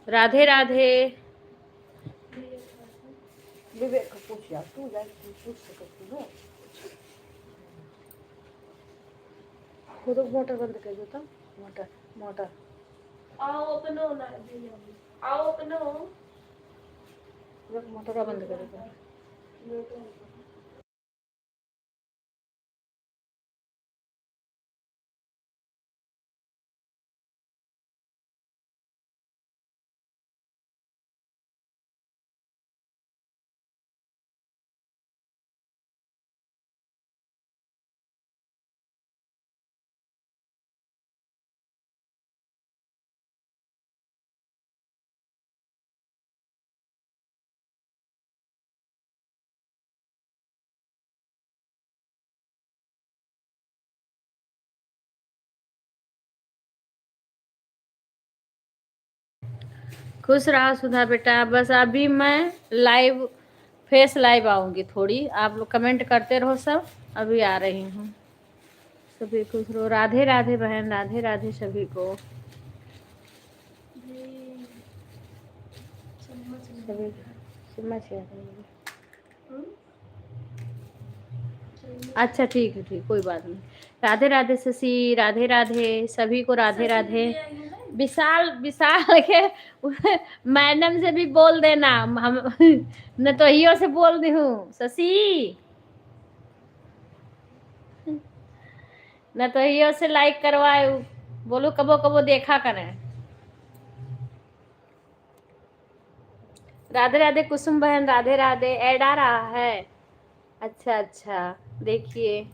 राधे राधे। विवेक को पूछ यार, तू जा पूछ सकती हो। खुद मोटर बंद कर दो तो। मोटर मोटर आओ ओपन हो ना, आओ ओपन हो। मोटर बंद कर दो। खुश रहा सुधा बेटा। बस अभी मैं लाइव फेस लाइव आऊंगी थोड़ी, आप लोग कमेंट करते रहो सब। अभी आ रही हूँ। सभी खुश रहो। राधे राधे बहन, राधे राधे सभी को। सभी समझ गया। अच्छा ठीक है, ठीक, कोई बात नहीं। राधे राधे शशि, राधे राधे सभी को, राधे राधे। विशाल विशाल के मैडम से भी बोल देना, हम न तो हियो से बोल दी हूँ शशि, न तो हियो से लाइक करवाए। बोलो कबो कबो देखा करें। राधे राधे कुसुम बहन, राधे राधे। ऐड आ रहा है? अच्छा अच्छा, देखिए।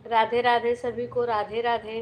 राधे राधे सभी को, राधे राधे।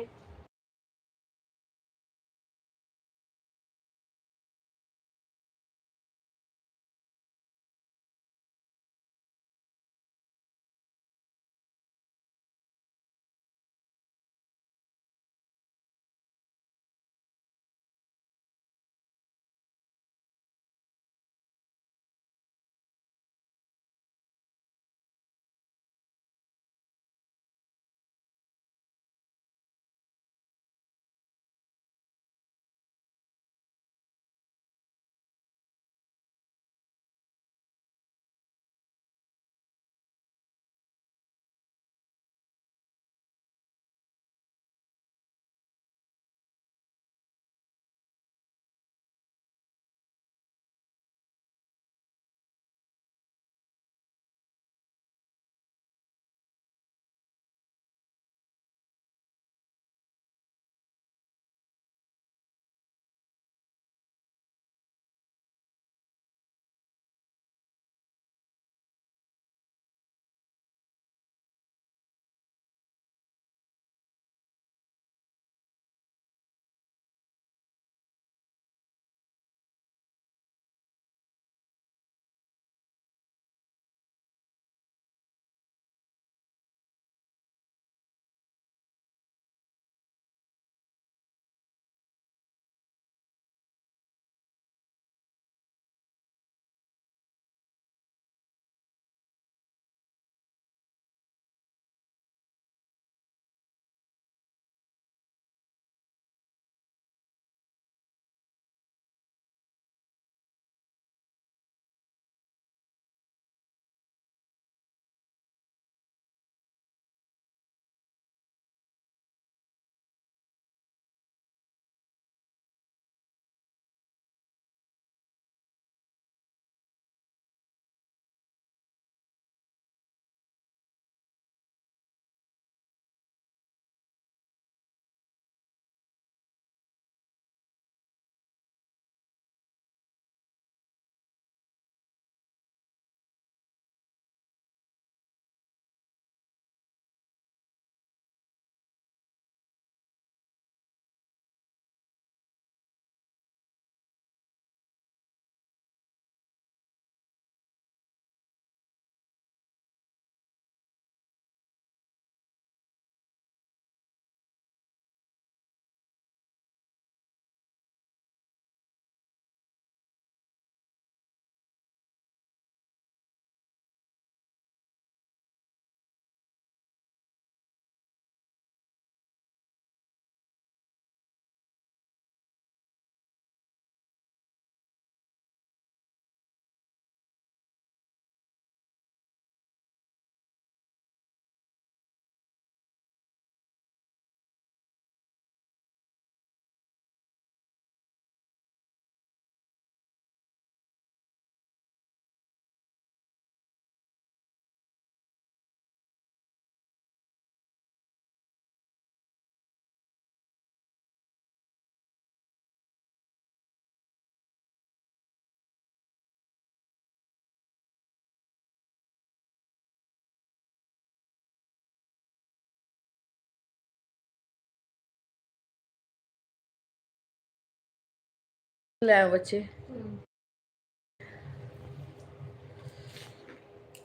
ले आओ बच्चे।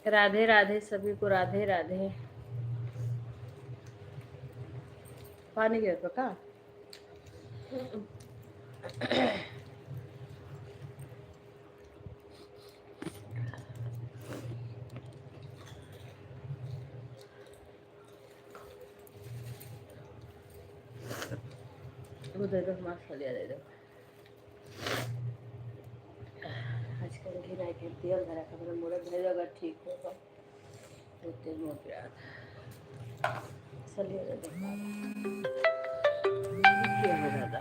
राधे राधे सभी को, राधे राधे। पानी गिर तो का वो दे दो, मसाला दे दो। आजकल घी नहीं के तेल धरा का मतलब मोड़ा धरे अगर ठीक होगा तो तेल में प्याज सलिए दे दो। क्या हो जाता।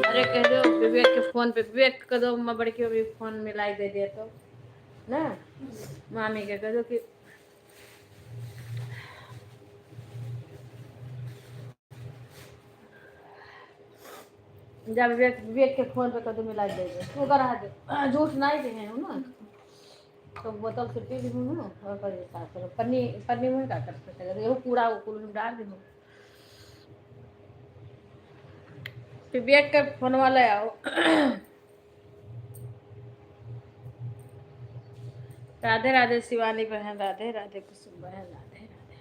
अरे कह दो विवेक के फोन पे, विवेक कह दो मैं बड़की अभी फोन में लाइक दे दिया तो ना मामी के कह दो कि जब विवेक विवेक के फोन पे कह दो मिला दे दे तू करा दे झूठ नहीं दे हैं ना तो बोतल से पी लूँ ना और कर साफ करो पन्नी पन्नी में का कर सकते ये पूरा वो कुल में डाल दे विवेक के फोन वाला आओ। राधे राधे शिवानी बहन, राधे राधे कुसुम बहन, राधे राधे।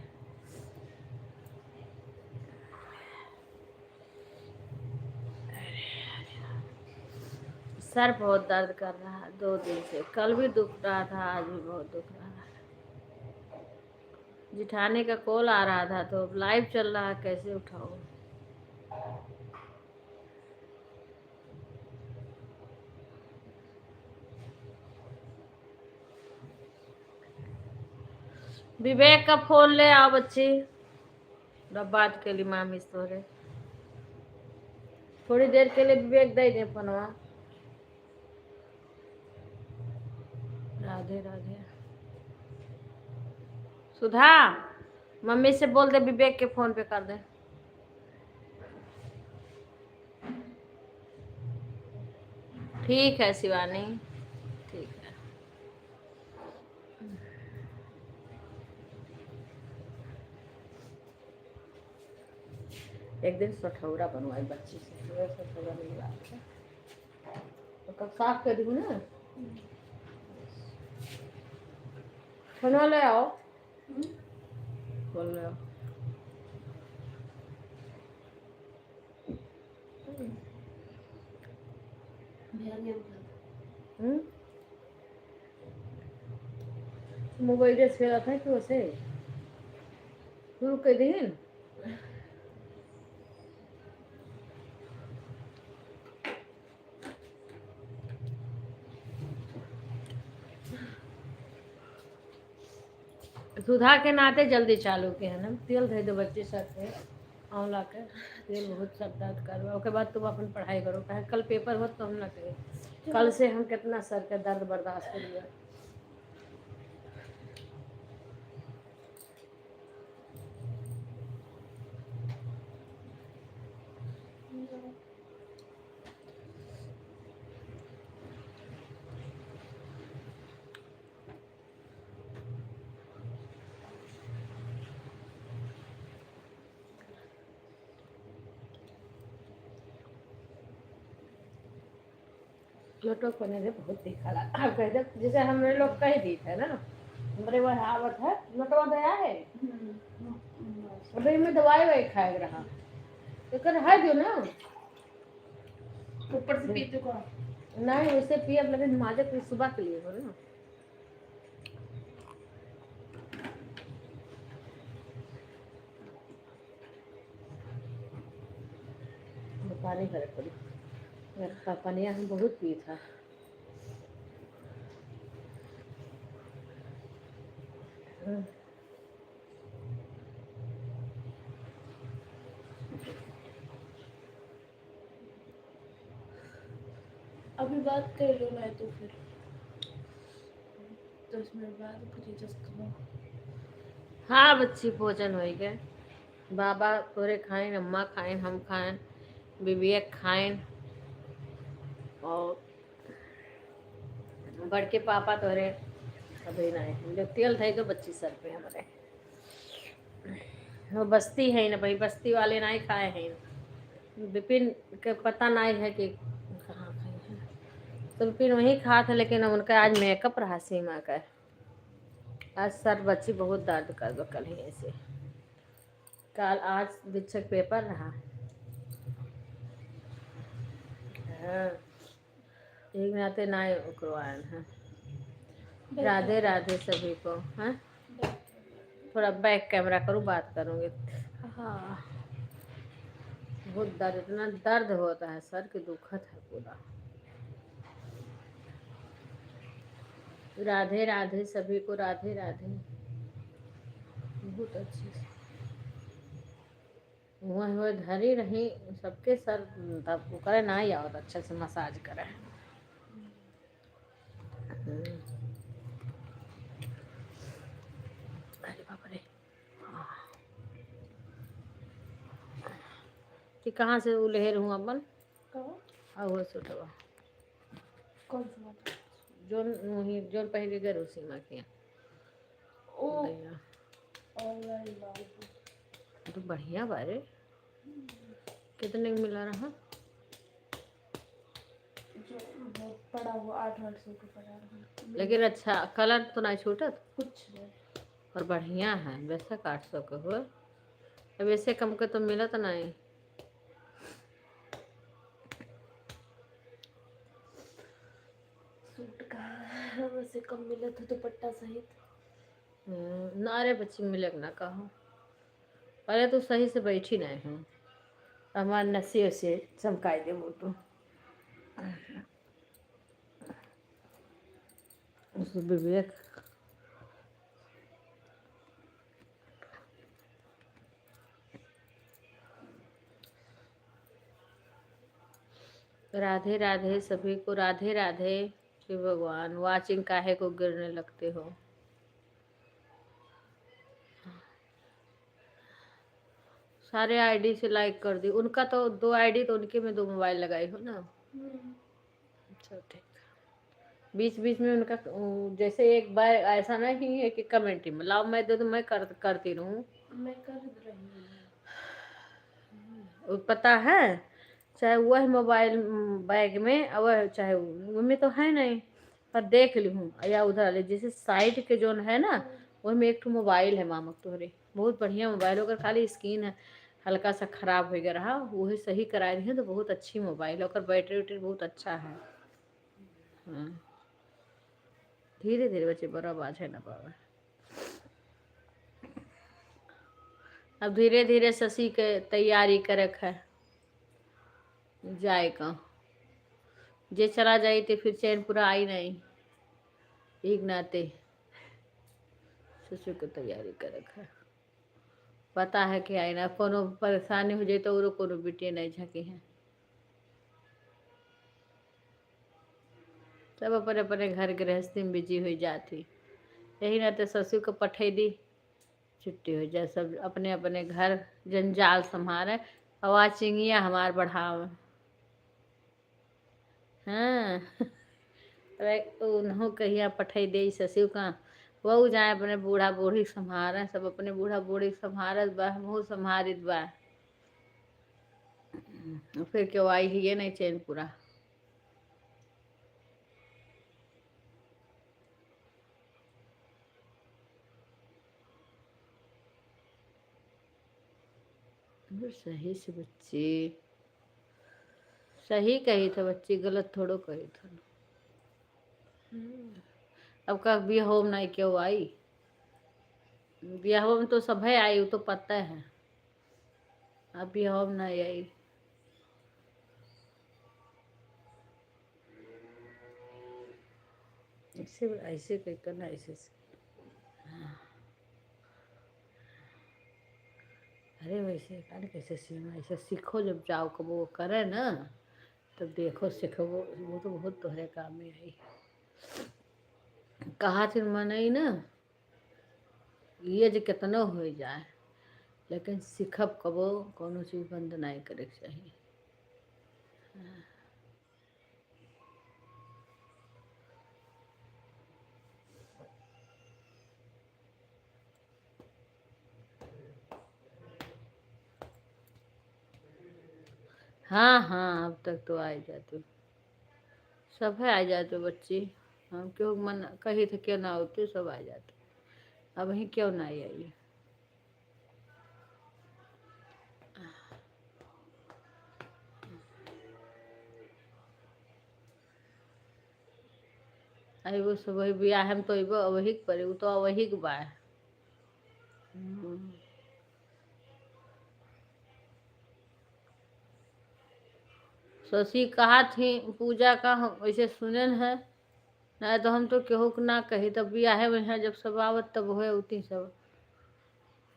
सर बहुत दर्द कर रहा है 2 दिन से, कल भी दुख रहा था, आज भी बहुत दुख रहा है। जिठानी का कॉल आ रहा था तो लाइव चल रहा है, कैसे उठाओ। विवेक का फोन ले आओ बच्ची, बात के लिए मामी तोरे थोड़ी देर के लिए विवेक दे दे फोनवा। राधे राधे। सुधा मम्मी से बोल दे विवेक के फोन पे कर दे। ठीक है शिवानी, ठीक है। एक दिन सठौरा बनवाई बच्ची से, सठौरा नहीं लाया तो कब साफ कर दूँ ना। खाना ले आओ, बोल ले आओ। मोबाइल से खेला था कि वैसे शुरू कर दिन सुधा के नाते जल्दी चालू के है ना। तेल दे दो बच्चे सर पे आंवला के तेल बहुत सर दर्द करो उसके बाद तुम अपन पढ़ाई करो कहे कल पेपर हो तो हम ना करें। कल से हम कितना सर के दर्द बर्दाश्त करिए। लोटो कोने से बहुत दिखा रहा कह दे जैसे हमरे लोग कह दी थे ना हमारे वह आवत है लोटवा दया है अभी में दवाई वही खाए रहा तो कर है जो ना ऊपर से पीते को नहीं वैसे पिए लेकिन माजे को सुबह के लिए हो ना। पानी करे पड़ी पानिया हम बहुत पी था। अभी बात कर लो मैं तो फिर 10 मिनट बाद कुछ एडजस्ट करो। हाँ बच्ची भोजन हो गए बाबा तोरे खाएं अम्मा खाएं हम खाएं विवेक खाएं और बड़के पापा तोरे अभी नहीं जो तेल थे तो बच्ची सर पे हमारे वो बस्ती है ना भाई बस्ती वाले नहीं खाए हैं विपिन के पता नहीं है कि तो फिर वहीं खा था, लेकिन उनका आज मेकअप रहा सीमा का। आज सर बच्ची बहुत दर्द कर दो कल ही ऐसे। कल आज शिक्षक पेपर रहा। हाँ, एक नाते ना करवाए हैं। राधे राधे सभी को। हाँ, थोड़ा बैक कैमरा करूँ, बात करूँगी। हाँ, बहुत दर्द, इतना दर्द होता है, सर की दुखत है पूरा। राधे राधे सभी को, राधे राधे। बहुत अच्छे से वह धरी रही सबके सर, तब वो करे ना या और अच्छे से मसाज करे। अरे बाप रे। कि कहाँ से उलहेर हूँ अपन। वो सुटवा कौन सा वाला? जोन वही जोन पहले गए उसी माँ के। ओ दैया, ऑनलाइन लाल तो बढ़िया बारे। कितने में मिला रहा? जो बहुत पड़ा हुआ 800 का पड़ा है। लेकिन अच्छा कलर तो नहीं छूटत कुछ नहीं। और बढ़िया है। वैसे 800 का हुआ, अब ऐसे कम के तो मिला तो नहीं। सूट का है वैसे कम मिले थे दुपट्टा सहित। ना रे बच्ची मिले ना कहो। अरे तो सही से बैठी नहीं हूँ, हमारे नशे से चमकाई दे वो तो। उस विवेक राधे राधे सभी को, राधे राधे। शिव भगवान, वाचिंग काहे को गिरने लगते हो। सारे आईडी से लाइक कर दी। उनका तो 2 आईडी, तो उनके में 2 मोबाइल लगाई हो ना। अच्छा ठीक। बीच बीच में उनका जैसे एक बार ऐसा नहीं है कि कमेंट में लाओ मैं दे दूं, मैं करती रहूं। मैं कर रही हूँ। पता है, चाहे वह मोबाइल बैग में, वह चाहे में तो है नहीं, पर देख ली हूँ या उधर ले जैसे साइड के जोन है ना, वही में एक ठो मोबाइल है मामक तोहरे। बहुत बढ़िया मोबाइल, अगर खाली स्क्रीन है हल्का सा खराब हो गया रहा, वही सही करा दी है तो बहुत अच्छी मोबाइल है। और बैटरी उटरी बहुत अच्छा है। हाँ, धीरे धीरे बच्चे, बड़ा आवाज है ना बाबा। अब धीरे धीरे शशि के तैयारी करक है जाए का। जे चला जाई तो फिर चैन पूरा आई नहीं, एक नाते शशि की तैयारी करक है। पता है कि आई ना कोनो परेशानी हो जाए तो वो कोनो बिटिया नहीं झकी है। सब अपने अपने घर गृहस्थी में बिजी हो जाती। यही ना तो ससुर को पठे दी, छुट्टी हो जाए, सब अपने अपने घर जंजाल संभाले। आवाज चिंगिया हमार बढ़ाव। हाँ। अरे उन्हों कहिया पठे दे ससुर का, वह जाए अपने बूढ़ा बूढ़ी संभारे। सब अपने बूढ़ा बूढ़ी संभारत बा, हमहू संभारित बा। फिर क्यों आई ही ये नहीं चैन पूरा। सही से बच्ची सही कही था, बच्ची गलत थोड़ो कही था। अब का बियाह में नहीं क्यों आई, बियाह में तो सब है आई, वो तो पता है। अब बियाह में नहीं आई। ऐसे ऐसे कहीं करना ऐसे से। अरे वैसे कहने कैसे सीमा, ऐसे सीखो, जब जाओ कब वो करे ना तब देखो सीखो, वो तो बहुत तोहरे काम में आई। कहा थी मन आई ना, ये जो कितना हो जाए, लेकिन सीखब कबो कोनो चीज बंद नहीं करे के चाहिए। हाँ हाँ, अब तक तो आ ही जाती। सब है आ जाते बच्ची। हम क्यों मन कही थे क्यों ना होते, सब आ जाते। अब वहीं क्यों ना आई। आई वो सब वही बियाह हम तो वही पर वो तो वही के बा। शशि कहा थी पूजा का, हम वैसे सुनन है ना, तो हम तो केहू के ना कही, तब बियाहे में है जब सब आवत तब है उती सब।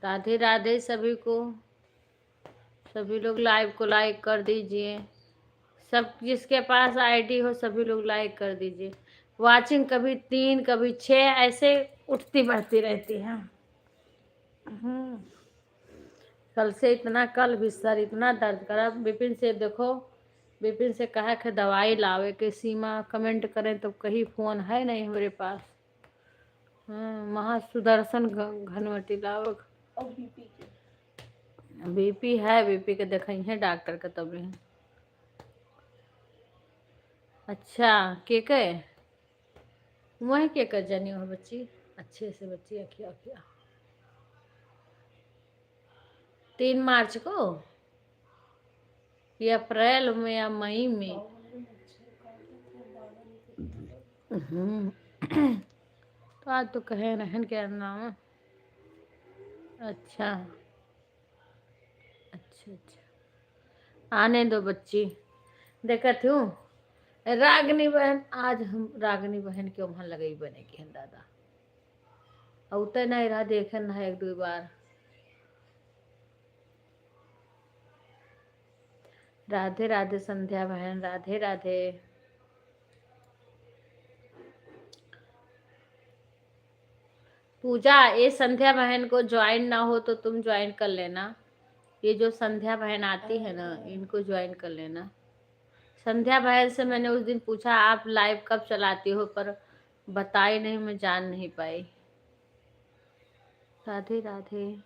राधे राधे सभी को। सभी लोग लाइव को लाइक कर दीजिए। सब जिसके पास आईडी हो सभी लोग लाइक कर दीजिए। वाचिंग कभी 3 कभी 6 ऐसे उठती बढ़ती रहती है। कल से इतना, कल भी सर इतना दर्द करा। विपिन से देखो, विपिन से कहा कि दवाई लावे के। सीमा कमेंट करें तो कहीं फोन है नहीं मेरे पास। महासुदर्शन घनवटी लावे। और बीपी है, बीपी के देखई है डॉक्टर का तब है। अच्छा के वही के कर जानी हो बच्ची, अच्छे से बच्ची अखिया अखिया। 3 मार्च को या अप्रैल में या मई में। तो आज तो कहे रहन क्या नाम। अच्छा अच्छा अच्छा, आने दो बच्ची। देखत हूँ रागनी बहन, आज हम रागनी बहन के वहां लगई बने की हन दादा। औते नहीं रहा, देखे ना 1-2 बार। राधे राधे संध्या बहन, राधे राधे। पूजा, ये संध्या बहन को ज्वाइन ना हो तो तुम ज्वाइन कर लेना। ये जो संध्या बहन आती है ना, इनको ज्वाइन कर लेना। संध्या बहन से मैंने उस दिन पूछा आप लाइव कब चलाती हो, पर बताई नहीं, मैं जान नहीं पाई। राधे राधे।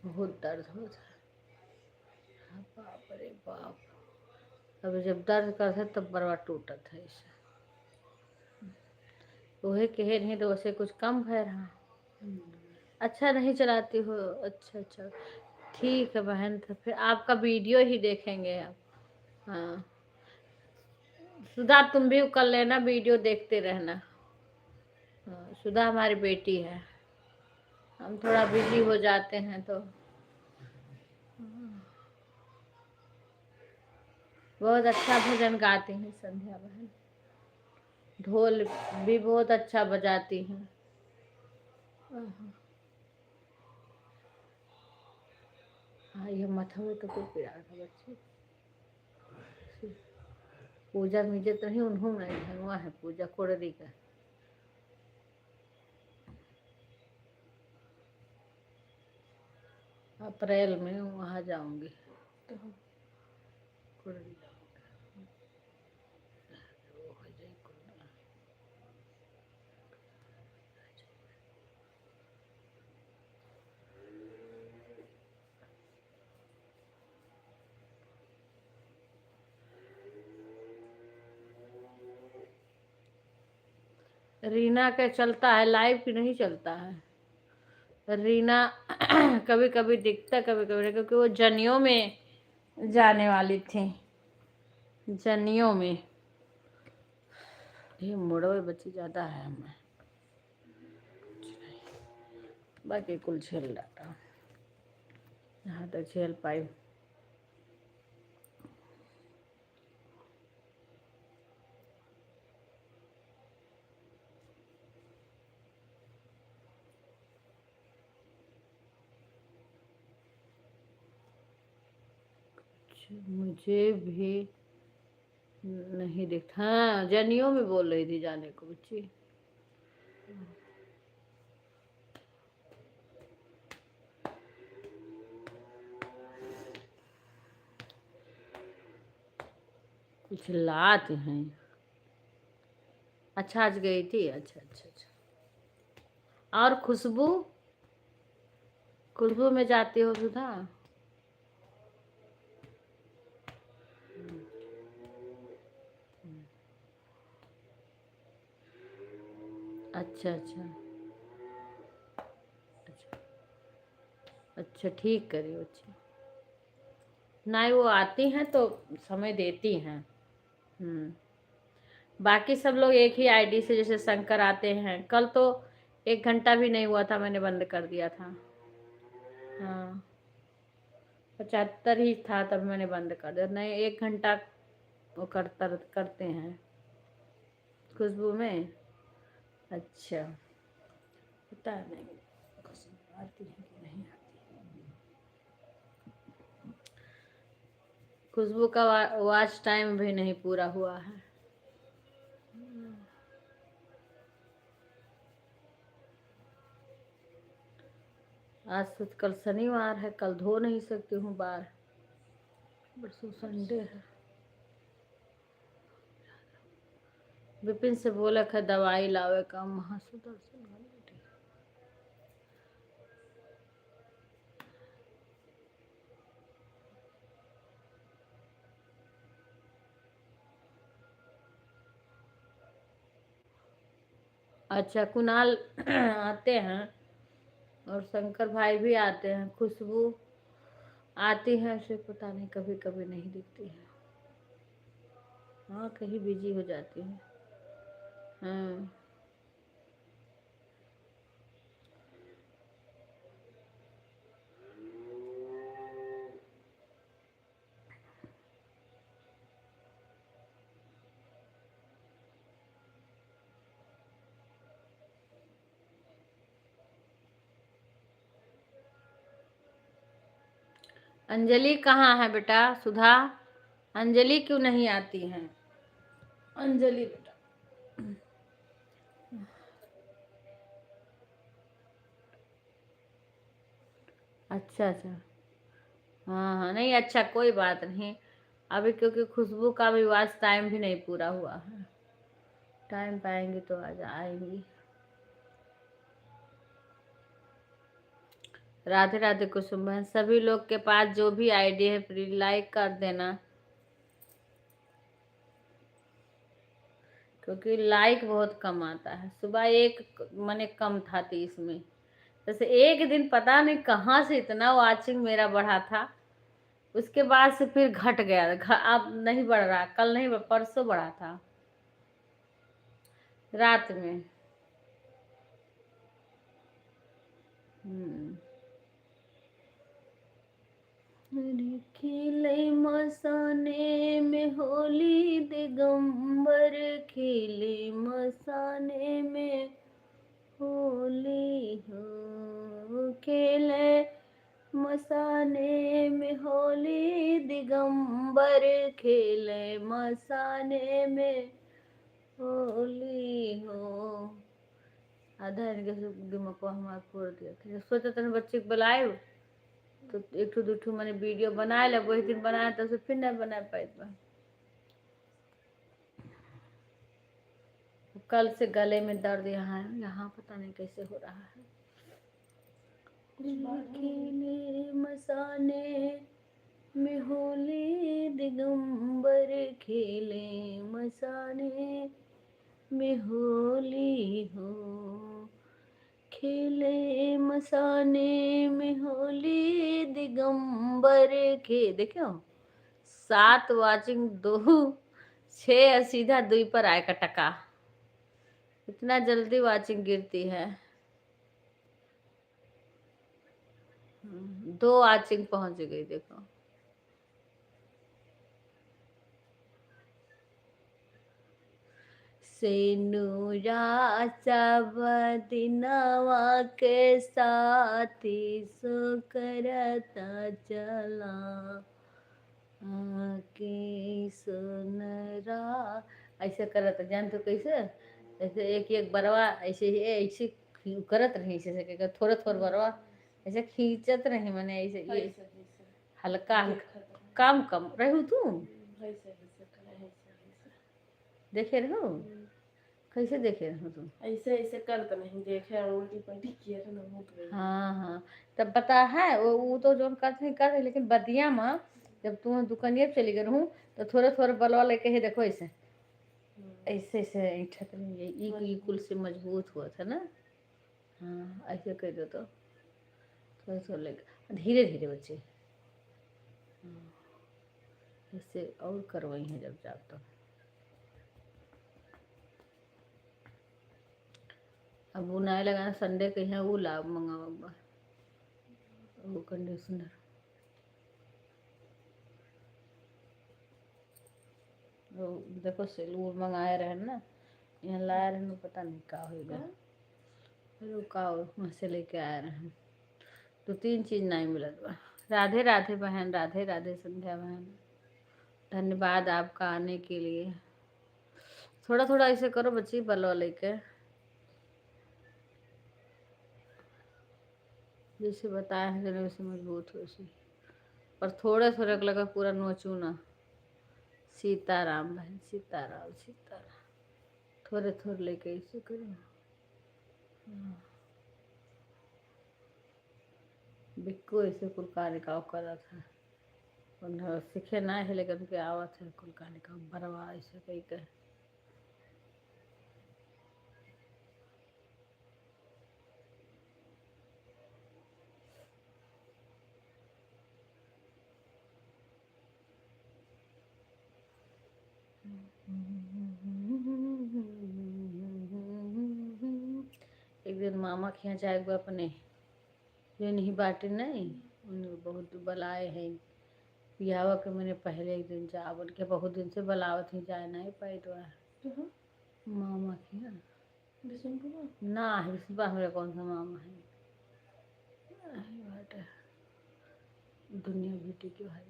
बहुत दर्द होता है, बाप रे बाप। अब जब दर्द करते तब बरवा टूटत है इसे। वही कहे नहीं तो वैसे कुछ कम है रहा। अच्छा नहीं चलाती हो, अच्छा अच्छा ठीक है बहन, तो फिर आपका वीडियो ही देखेंगे आप। हाँ सुधा, तुम भी कर लेना, वीडियो देखते रहना। हाँ सुधा हमारी बेटी है। हम थोड़ा बिजी हो जाते हैं तो। बहुत अच्छा भजन गाती हैं संध्या बहन। ढोल भी बहुत अच्छा बजाती हैं। हाँ ये मथवे तो कोई पिरा था बच्ची। पूजा मुझे तो नहीं, उन्होंने धनवा है पूजा कोड़री का। अप्रैल में वहाँ जाऊंगी कोड़री जाऊंगी। वो हो जाए कोड़री। रीना का चलता है लाइव की नहीं चलता है। रीना कभी कभी दिखता कभी कभी नहीं, क्योंकि वो जनियों में जाने वाली थी। जनियों में ये मुड़वे बच्ची ज्यादा है हमें, बाकी कुल झेल डाटा यहाँ तक झेल पाई। मुझे भी नहीं दिखता। हाँ जनियों में बोल रही थी जाने को बच्ची। कुछ लात हैं। अच्छा आज गई थी, अच्छा अच्छा अच्छा। और खुशबू, खुशबू में जाती हो सुधा? अच्छा अच्छा अच्छा अच्छा, ठीक करी अच्छा। नहीं, वो आती हैं तो समय देती हैं। बाकी सब लोग एक ही आईडी से, जैसे शंकर आते हैं, कल तो 1 घंटा भी नहीं हुआ था, मैंने बंद कर दिया था। हाँ, 75 ही था तब मैंने बंद कर दिया। नहीं, 1 घंटा वो करते हैं खुशबू में। अच्छा, पता नहीं खुशबू आती है कि नहीं आती। खुशबू का वॉच टाइम भी नहीं पूरा हुआ है। आज तो कल शनिवार है, कल धो नहीं सकती हूँ बाल, परसों संडे है। विपिन से बोला है दवाई लावे का, महासुदर्शन घंटी। अच्छा, कुणाल आते हैं और शंकर भाई भी आते हैं। खुशबू आती है, उसे पता नहीं कभी कभी नहीं दिखती है। हाँ, कहीं बिजी हो जाती है। हाँ, अंजलि कहाँ है बेटा? सुधा, अंजलि क्यों नहीं आती हैं? अंजलि बेटा, अच्छा अच्छा। हाँ हाँ, नहीं अच्छा, कोई बात नहीं। अभी क्योंकि खुशबू का भी वाच टाइम भी नहीं पूरा हुआ है, टाइम पाएंगी तो आज आएंगी। राधे राधे कुसुम बहन, सभी लोग के पास जो भी आईडी है प्लीज लाइक कर देना, क्योंकि लाइक बहुत कम आता है। सुबह एक मैंने कम था 30 में, जैसे एक दिन पता नहीं कहाँ से इतना वाचिंग मेरा बढ़ा था, उसके बाद से फिर घट गया। अब नहीं बढ़ रहा, कल नहीं परसों बढ़ा था रात में। खिले मसाने में होली दिगंबर, खिले मसाने में होली हो, खेले मसाने में होली दिगंबर, खेले मसाने में होली हो। आधा इनके दिमाग को हमारे फोड़ दिया था। सोचा था बच्चे को बुलाए तो एक ठो दो ठो मैंने वीडियो बनाए ला, वही दिन बनाया था, फिर नहीं बना पाई। कल से गले में दर्द यहाँ है, यहाँ पता नहीं कैसे हो रहा है। खेले मसाने में होली दिगंबर, खेले मसाने में होली हो, खेले मसाने में होली दिगंबर के। देखो 7 वाचिंग 2 6 सीधा 2 पर आएगा टका। इतना जल्दी वाचिंग गिरती है। 2 वाचिंग पहुंच गई देखो। सेनुरा सब दिनवा के साथी सो करता चला, के सुनरा। ऐसे करत जान तो कैसे, ऐसे एक एक बरवा ऐसे ऐसे करत रही, ऐसे थोड़ा थोड़ा बरवा ऐसे खींचत रही, मैंने ऐसे ये हल्का हल्का कम कम रहू तू देखे रहो। कैसे देखे हो तुम? ऐसे ऐसे कर तो नहीं देखे, और उल्टी पलटी किए थे ना, मुँह पे। हाँ हाँ, तब पता है वो तो जो करते हैं कर, लेकिन बदिया माँ जब तुम दुकानिया पे चली गई रहूँ तो थोड़े थोड़े बलवा लेके ही देखो ऐसे ऐसे ऐसे ऐठत नहीं है, ई कुल से मजबूत हुआ था ना। हाँ ऐसे कर दो तो थोड़ा थोड़ा लेके धीरे धीरे बच्चे। हाँ, इससे और करवाई हैं जब जाप तो। अब वो नए लगाना संडे के यहाँ वो लाभ मंगावा वो कंडीशनर। वो देखो सेलूर मंगाए रहे ना, यहाँ लाए रहे ना, पता नहीं का होगा। फिर वो का वहाँ से लेके आए रहे, 2-3 चीज़ नहीं मिलत बा। राधे राधे बहन, राधे राधे संध्या बहन, धन्यवाद आपका आने के लिए। थोड़ा थोड़ा ऐसे करो बच्ची बलवा लेके, जैसे बताया है जरा वैसे मजबूत हो सी, और थोड़े थोड़े को लगा पूरा नोचू ना। सीताराम बहन, सीताराम सीताराम, थोड़े थोड़े लेके ऐसे करो। बिक्को ऐसे कुल कार्य का करा था, उन्हें सीखे ना है लेकिन उनके आवत है कुल कार्य का बरवा ऐसे कही के। एक दिन मामा के यहाँ जाए अपने जो नहीं बाटे नहीं, उन्हें बहुत बलाए हैं बिहावा के। मैंने पहले एक दिन जा बोल के बहुत दिन से बलावत ही जाए नहीं पाई तो मामा के यहाँ ना है विष्णुपा, हमारे कौन सा मामा है बाटे दुनिया बेटी की भाई।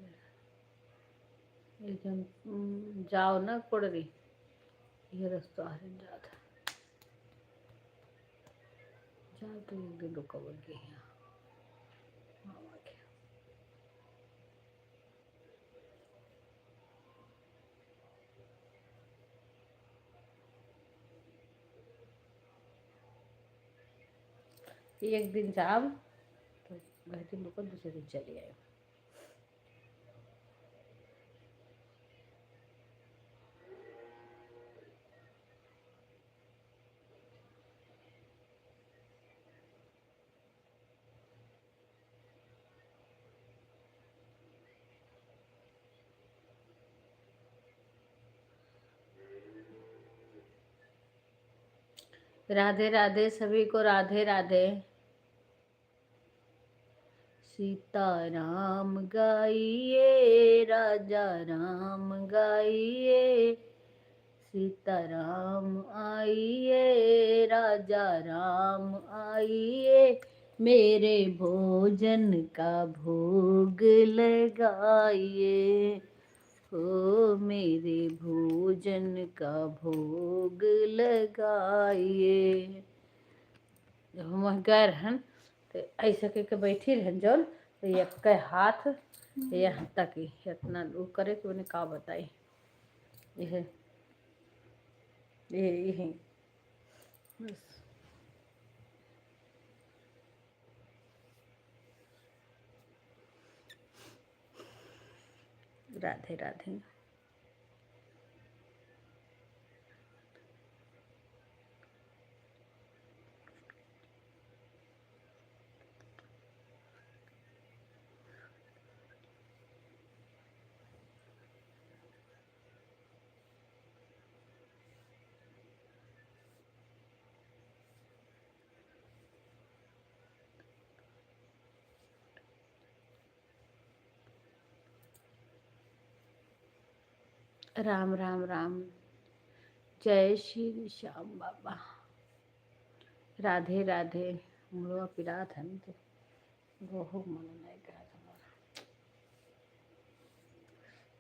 एक दिन जाओ ना कोड़री, ये रास्ता हरन जाता जाओ तो एक दिन रुका बोल के यहाँ मामा के। एक दिन जाओ तो वह दिन रुको, दूसरे दिन चले आए। राधे राधे सभी को, राधे राधे। सीता राम गाइए, राजा राम गाइए, सीता राम आइए, राजा राम आइए, मेरे भोजन का भोग लगाइए, हो मेरे भोजन का भोग लगाइए। जब हम गए रहन तो ऐसे करके बैठी रहन जौन, तो एक हाथ यहाँ तक ही इतना वो करे कि उन्हें का बताई। यह यही बस। राधे राधे। राम राम राम, जय श्री श्याम बाबा। राधे राधे। मुड़वा पिरा था ना तो बहुत मन नहीं करा था,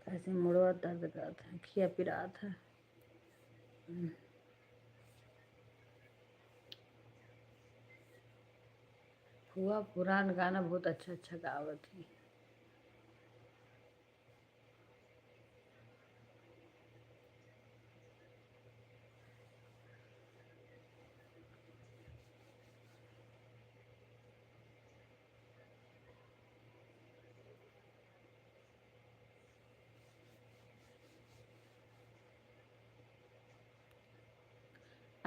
ऐसे मुड़वा दर्द करा था, खिया पिरा था। हुआ पुरान गाना बहुत अच्छा अच्छा गावत थी।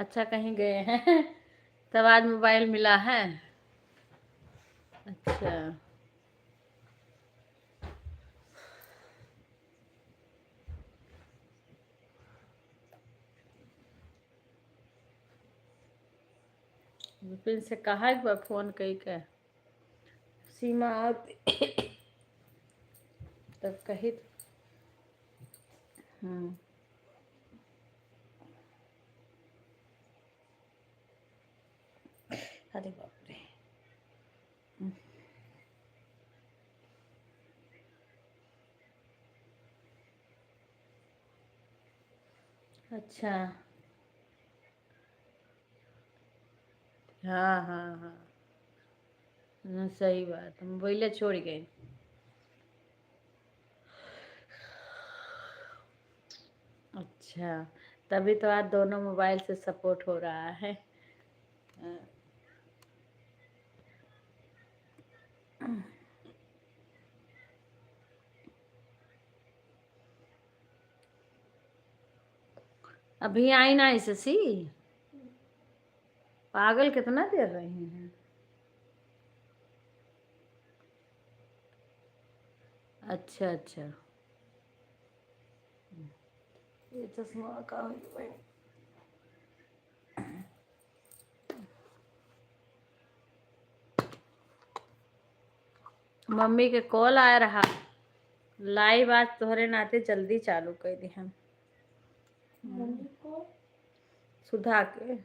अच्छा कहीं गए हैं तब आज मोबाइल मिला है। अच्छा विपिन से कहा एक बार फोन कई का सीमा आती तब कही। अरे बाप रे। अच्छा हाँ हाँ हाँ सही बात, हम बोले छोड़ गए। अच्छा तभी तो आज दोनों मोबाइल से सपोर्ट हो रहा है। अभी आई ना शशि, पागल कितना देर रही हैं। अच्छा अच्छा ये चश्मा का मम्मी के कॉल आया रहा, लाइव आज तोहरे नाते जल्दी चालू कर दी हम। मम्मी को सुधा के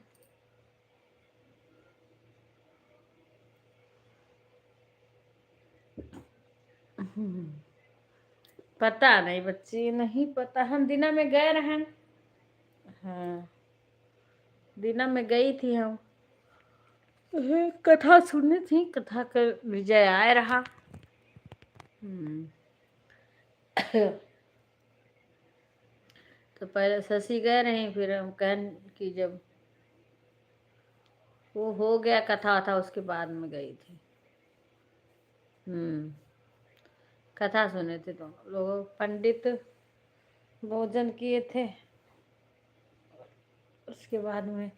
पता नहीं बच्ची, नहीं पता, हम दिना में गए रहे। हाँ दिना में गई थी हम, कथा सुननी थी, कथा का विजय आए रहा। तो पहले शशि गए रहे, फिर हम कहन कि जब वो हो गया कथा था उसके बाद में गई थी। कथा सुने थे दोनों लोग, पंडित भोजन किए थे, उसके बाद में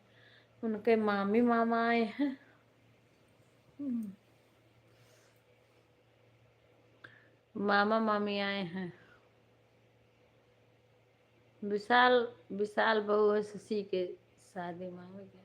उनके मामी मामा आए हैं। मामा मामी आए हैं। विशाल विशाल बहू है शशि के शादी में हो गया।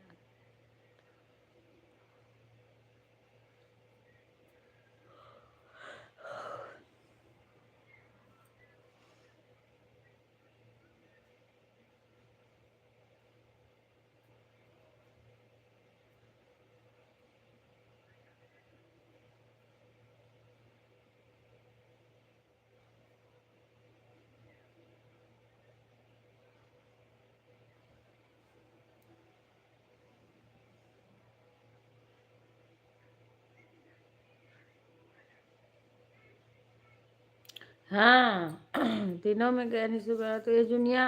हाँ दिनों में गए नहीं, सुबह तो ये दुनिया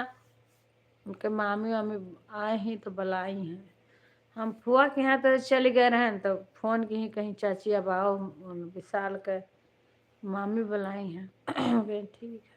उनके मामी वामी आए ही तो बुलाई हैं। हम फुआ के यहाँ तो चले गए रहे तो फोन की ही कहीं चाची अब आओ, विशाल के मामी बुलाई हैं। ठीक है।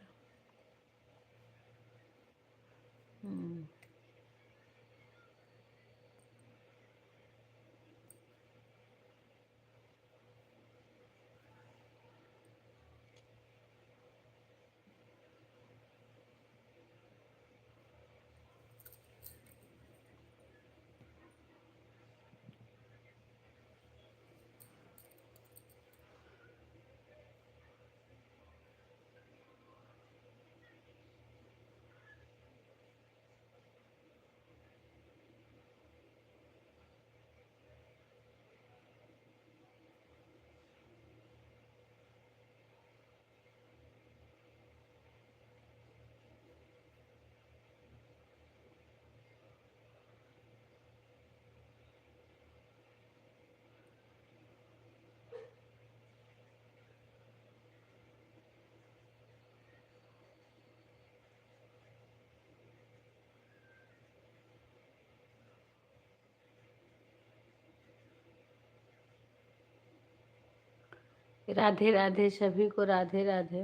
राधे राधे सभी को, राधे राधे।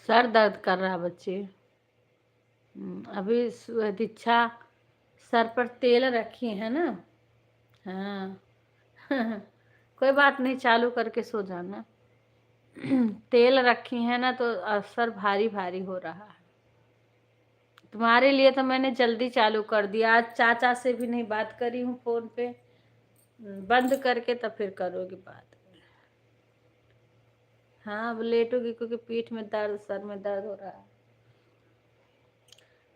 सर दर्द कर रहा बच्चे। अभी दीक्षा सर पर तेल रखी है ना। हाँ। कोई बात नहीं, चालू करके सो जाना। तेल रखी है ना तो सर भारी भारी हो रहा है। तुम्हारे लिए तो मैंने जल्दी चालू कर दिया। आज चाचा से भी नहीं बात करी हूँ फोन पे। बंद करके तब फिर करोगी बात। हाँ, अब लेटोगी क्योंकि पीठ में दर्द, सर में दर्द हो रहा है।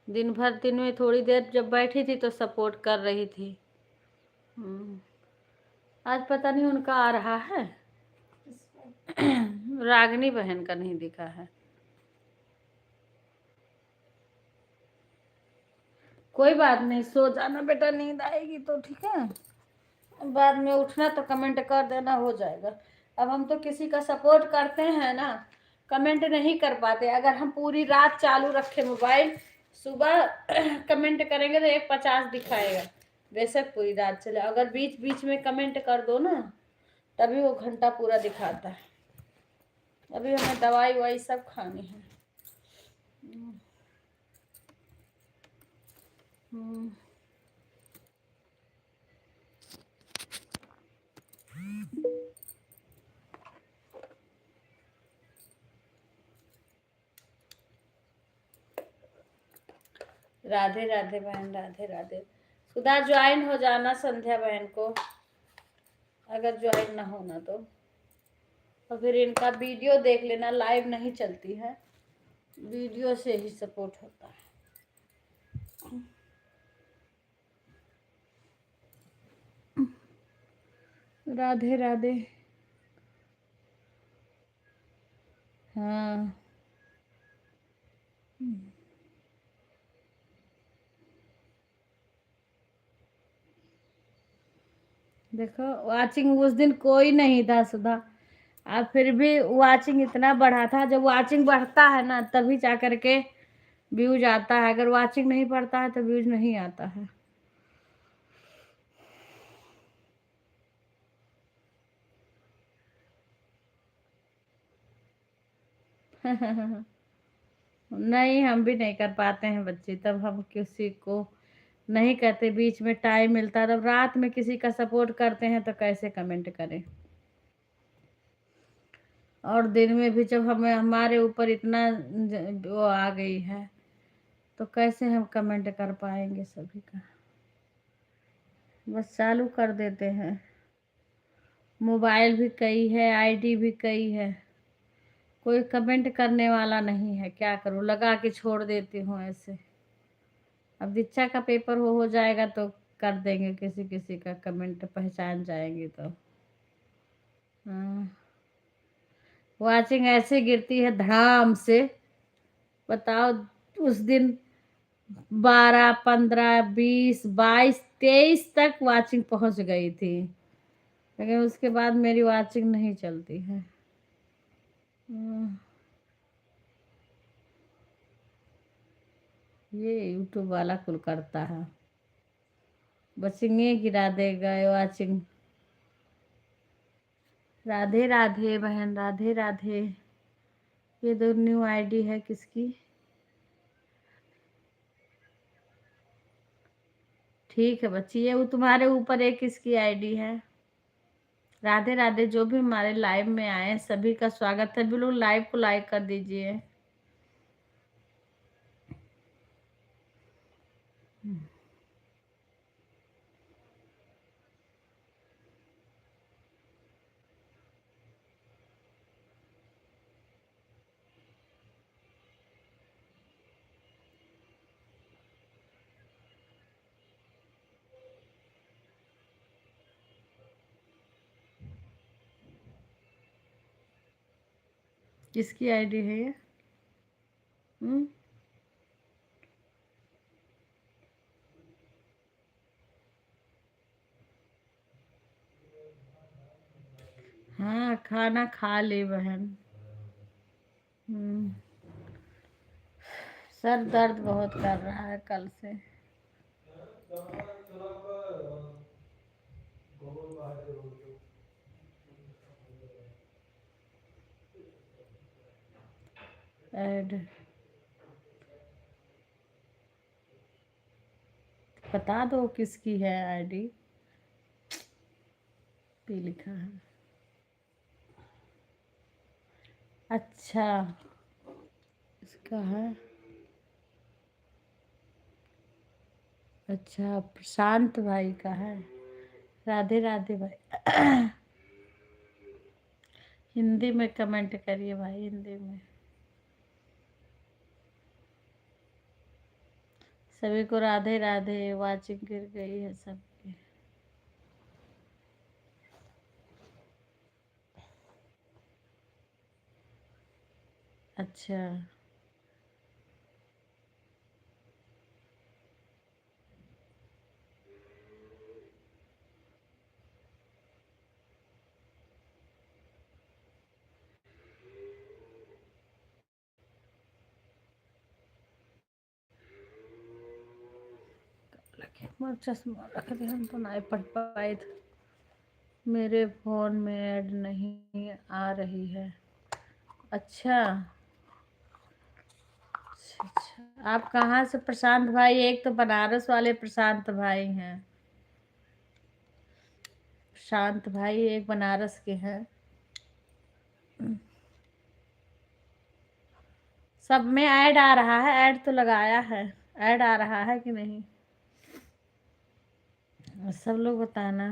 दिन में थोड़ी देर जब बैठी थी तो सपोर्ट कर रही थी। आज पता नहीं उनका आ रहा है। रागनी बहन का नहीं दिखा है। कोई बात नहीं, सो जाना बेटा, नींद आएगी तो ठीक है। बाद में उठना तो कमेंट कर देना, हो जाएगा। अब हम तो किसी का सपोर्ट करते हैं ना, कमेंट नहीं कर पाते। अगर हम पूरी रात चालू रखे मोबाइल, सुबह कमेंट करेंगे तो 150 दिखाएगा। बेशक पूरी रात चले, अगर बीच बीच में कमेंट कर दो ना तभी वो घंटा पूरा दिखाता है। अभी हमें दवाई ववाई सब खानी है। राधे राधे बहन, राधे राधे। सुधा ज्वाइन हो जाना संध्या बहन को, अगर ज्वाइन ना होना तो। और फिर इनका वीडियो देख लेना, लाइव नहीं चलती है, वीडियो से ही सपोर्ट होता है। राधे राधे। हाँ। देखो वाचिंग उस दिन कोई नहीं था सुधा, अब फिर भी वाचिंग इतना बढ़ा था। जब वाचिंग बढ़ता है ना तभी जा करके व्यूज आता है, अगर वाचिंग नहीं बढ़ता है तो व्यूज नहीं आता है। नहीं, हम भी नहीं कर पाते हैं बच्चे, तब हम किसी को नहीं कहते। बीच में टाइम मिलता है तब रात में किसी का सपोर्ट करते हैं तो कैसे कमेंट करें। और दिन में भी जब हमें हमारे ऊपर इतना वो आ गई है तो कैसे हम कमेंट कर पाएंगे सभी का। बस चालू कर देते हैं। मोबाइल भी कई है, आईडी भी कई है, कोई कमेंट करने वाला नहीं है। क्या करूं, लगा के छोड़ देती हूँ ऐसे। अब दीक्षा का पेपर हो जाएगा तो कर देंगे, किसी किसी का कमेंट पहचान जाएंगे तो। हाँ, वाचिंग ऐसे गिरती है धड़ाम से, बताओ। उस दिन 12, 15, 20, 22, 23 तक वाचिंग पहुंच गई थी, लेकिन उसके बाद मेरी वाचिंग नहीं चलती है। ये यूट्यूब वाला कुल करता है, बचिंगे गिरा देगा ये वाचिंग। राधे राधे बहन, राधे राधे। ये दो न्यू आईडी है किसकी? ठीक है बच्ची, ये वो तुम्हारे ऊपर एक किसकी आईडी है? राधे राधे। जो भी हमारे लाइव में आए सभी का स्वागत है। बिल्कुल लाइव को लाइक कर दीजिए। किसकी आईडी है ये? हम्म। हाँ, खाना खा ली बहन। सर दर्द बहुत कर रहा है कल से। ऐड बता दो किसकी है आईडी। पे लिखा है। अच्छा, इसका है। अच्छा, प्रशांत भाई का है। राधे राधे भाई। हिंदी में कमेंट करिए भाई, हिंदी में। सभी को राधे राधे। वाचिंग गिर गई है सबकी। अच्छा, मोर चश्मा रख दे, हम तो नहीं पढ़ पाए थे। मेरे फोन में ऐड नहीं आ रही है। अच्छा अच्छा अच्छा। आप कहाँ से प्रशांत भाई? एक तो बनारस वाले प्रशांत भाई हैं। प्रशांत भाई एक बनारस के हैं। सब में ऐड आ रहा है। ऐड तो लगाया है। ऐड आ रहा है कि नहीं? सब लोग बताना।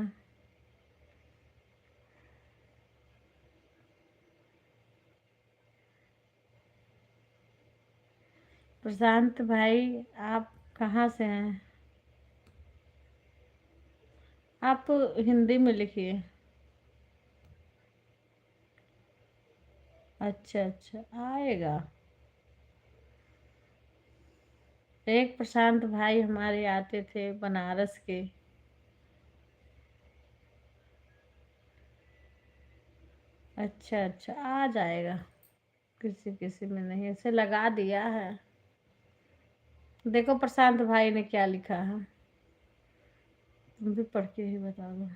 प्रशांत भाई आप कहाँ से हैं? आप हिंदी में लिखिए। अच्छा अच्छा, आएगा। एक प्रशांत भाई हमारे आते थे बनारस के। अच्छा अच्छा, आ जाएगा। किसी किसी में नहीं, ऐसे लगा दिया है। देखो प्रशांत भाई ने क्या लिखा है, तुम भी पढ़ के ही बता दो।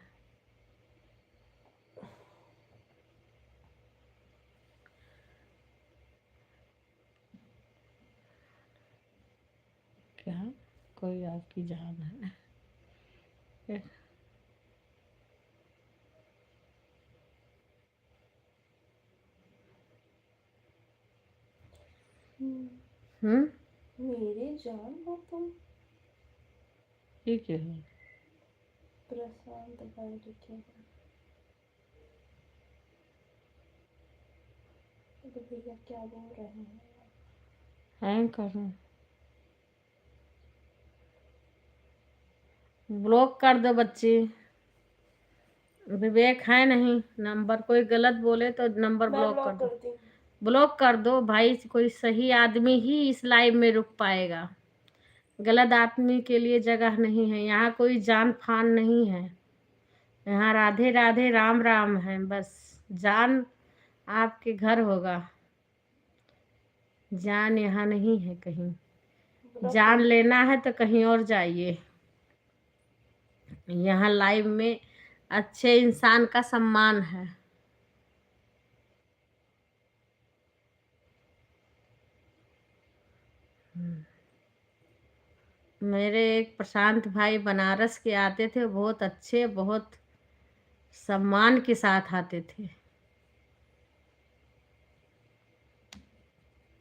क्या? कोई आपकी जान है? हम्म। मेरे जान हो तुम। ठीक है। प्रशांत भाई लिखे हैं। तो भैया क्या बोल रहे हैं? हैंग करूं? ब्लॉक कर दो बच्ची। विवेक है नहीं नंबर, कोई गलत बोले तो नंबर मैं ब्लॉक कर ब्लॉक दो। करती हूँ। ब्लॉक कर दो भाई, कोई सही आदमी ही इस लाइव में रुक पाएगा। गलत आदमी के लिए जगह नहीं है यहाँ, कोई जान फान नहीं है यहाँ। राधे राधे राम राम है बस। जान आपके घर होगा, जान यहाँ नहीं है कहीं। ब्लॉक जान कर। लेना है तो कहीं और जाइए। यहाँ लाइव में अच्छे इंसान का सम्मान है। मेरे एक प्रशांत भाई बनारस के आते थे, बहुत अच्छे, बहुत सम्मान के साथ आते थे।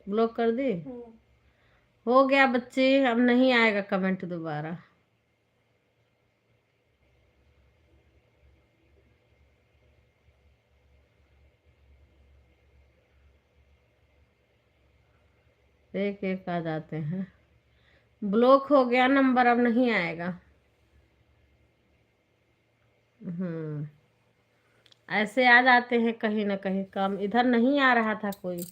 ब्लॉक कर दी? हो गया बच्चे, अब नहीं आएगा कमेंट दोबारा। एक एक आ जाते हैं। ब्लॉक हो गया नंबर, अब नहीं आएगा। ऐसे आ जाते हैं कहीं ना कहीं, कम इधर नहीं आ रहा था कोई।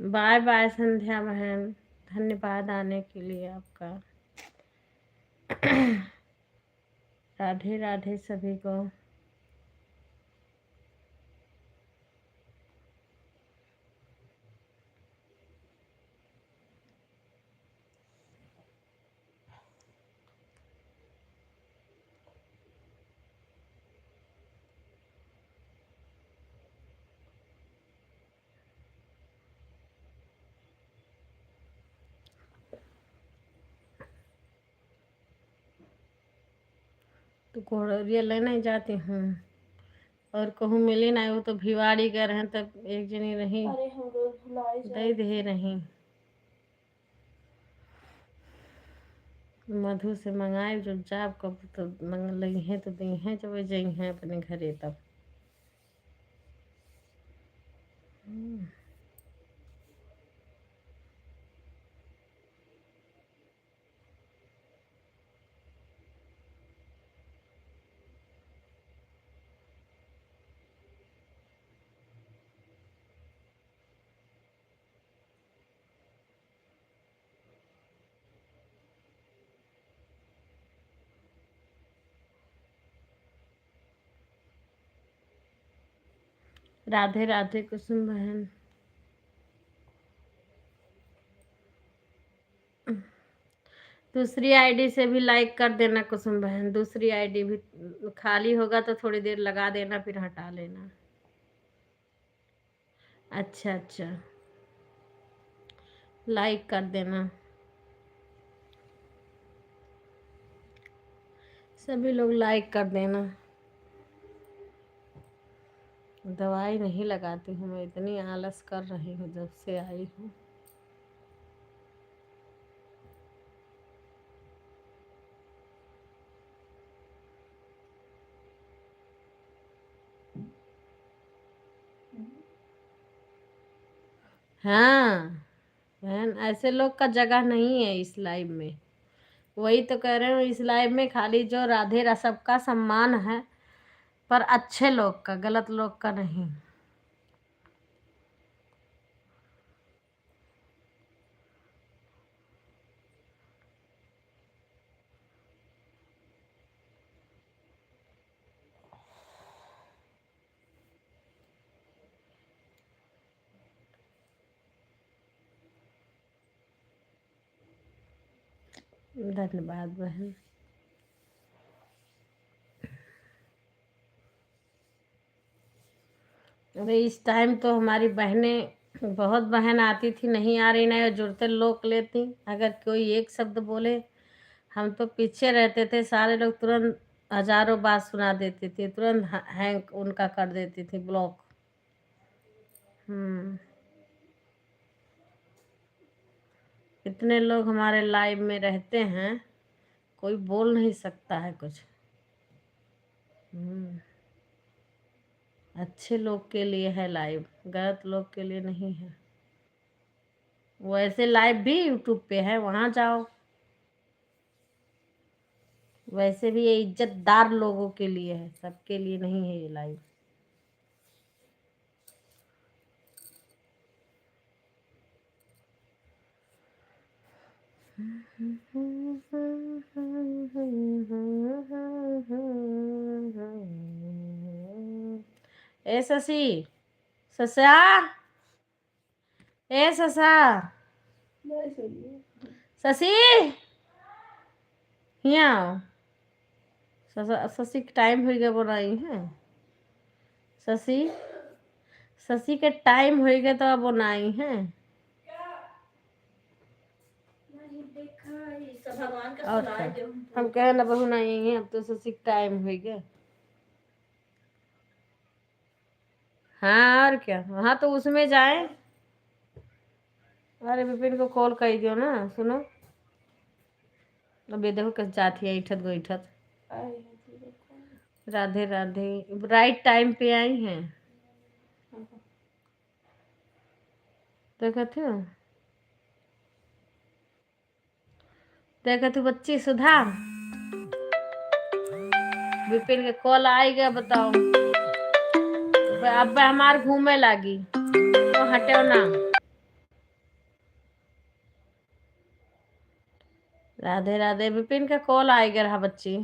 बाय बाय संध्या बहन, धन्यवाद आने के लिए आपका। राधे राधे सभी को। तो कोरियर लेने जाती हूँ और कहूँ मिली नहीं, वो तो भिवाड़ी गए हैं तब एक जनी रही अरे हम रोज भुलाई दे दे रही। मधु से मंगाए जो जाब कब तो मंग लगी हैं तो दी हैं जब जई हैं अपने घरे तब। राधे राधे कुसुम बहन। दूसरी आईडी से भी लाइक कर देना कुसुम बहन, दूसरी आईडी भी खाली होगा तो थोड़ी देर लगा देना फिर हटा लेना। अच्छा अच्छा, लाइक कर देना सभी लोग, लाइक कर देना। दवाई नहीं लगाती हूँ मैं, इतनी आलस कर रही हूँ जब से आई हूँ। हाँ बहन, ऐसे लोग का जगह नहीं है इस लाइव में। वही तो कह रहे हूँ, इस लाइव में खाली जो राधे रा सबका सम्मान है, पर अच्छे लोग का, गलत लोग का नहीं। धन्यवाद बहन। अरे इस टाइम तो हमारी बहनें, बहुत बहन आती थी, नहीं आ रही नहीं, जुड़ते लोग लेती। अगर कोई एक शब्द बोले हम तो पीछे रहते थे, सारे लोग तुरंत हजारों बात सुना देती थी, तुरंत हैंग उनका कर देती थी, ब्लॉक। इतने लोग हमारे लाइव में रहते हैं, कोई बोल नहीं सकता है कुछ। अच्छे लोग के लिए है लाइव, गलत लोग के लिए नहीं है। वैसे लाइव भी यूट्यूब पे है, वहां जाओ। वैसे भी ये इज्जतदार लोगों के लिए है, सबके लिए नहीं है ये लाइव। ए शशि, ससा, ए ससा, शशि, यहाँ शशि के टाइम हो गया, बोल रही है शशि, शशि के टाइम हो गया तो अब बनाई है। और क्या, हम कहे ना बहू नहीं है, अब तो शशि का टाइम हो गया। हाँ और क्या, हाँ तो उसमें जाए। अरे विपिन को कॉल कर दियो ना, सुनो अभी देखो कैसे जाती है इठत गोइठत। राधे राधे, राइट टाइम पे आई हैं। देखा थे, देखा तू बच्ची सुधा, विपिन के कॉल आई गया, बताओ अब हमार घूमे लागी तो हटे ना। राधे राधे, विपिन का कॉल आ गया रहा बच्ची।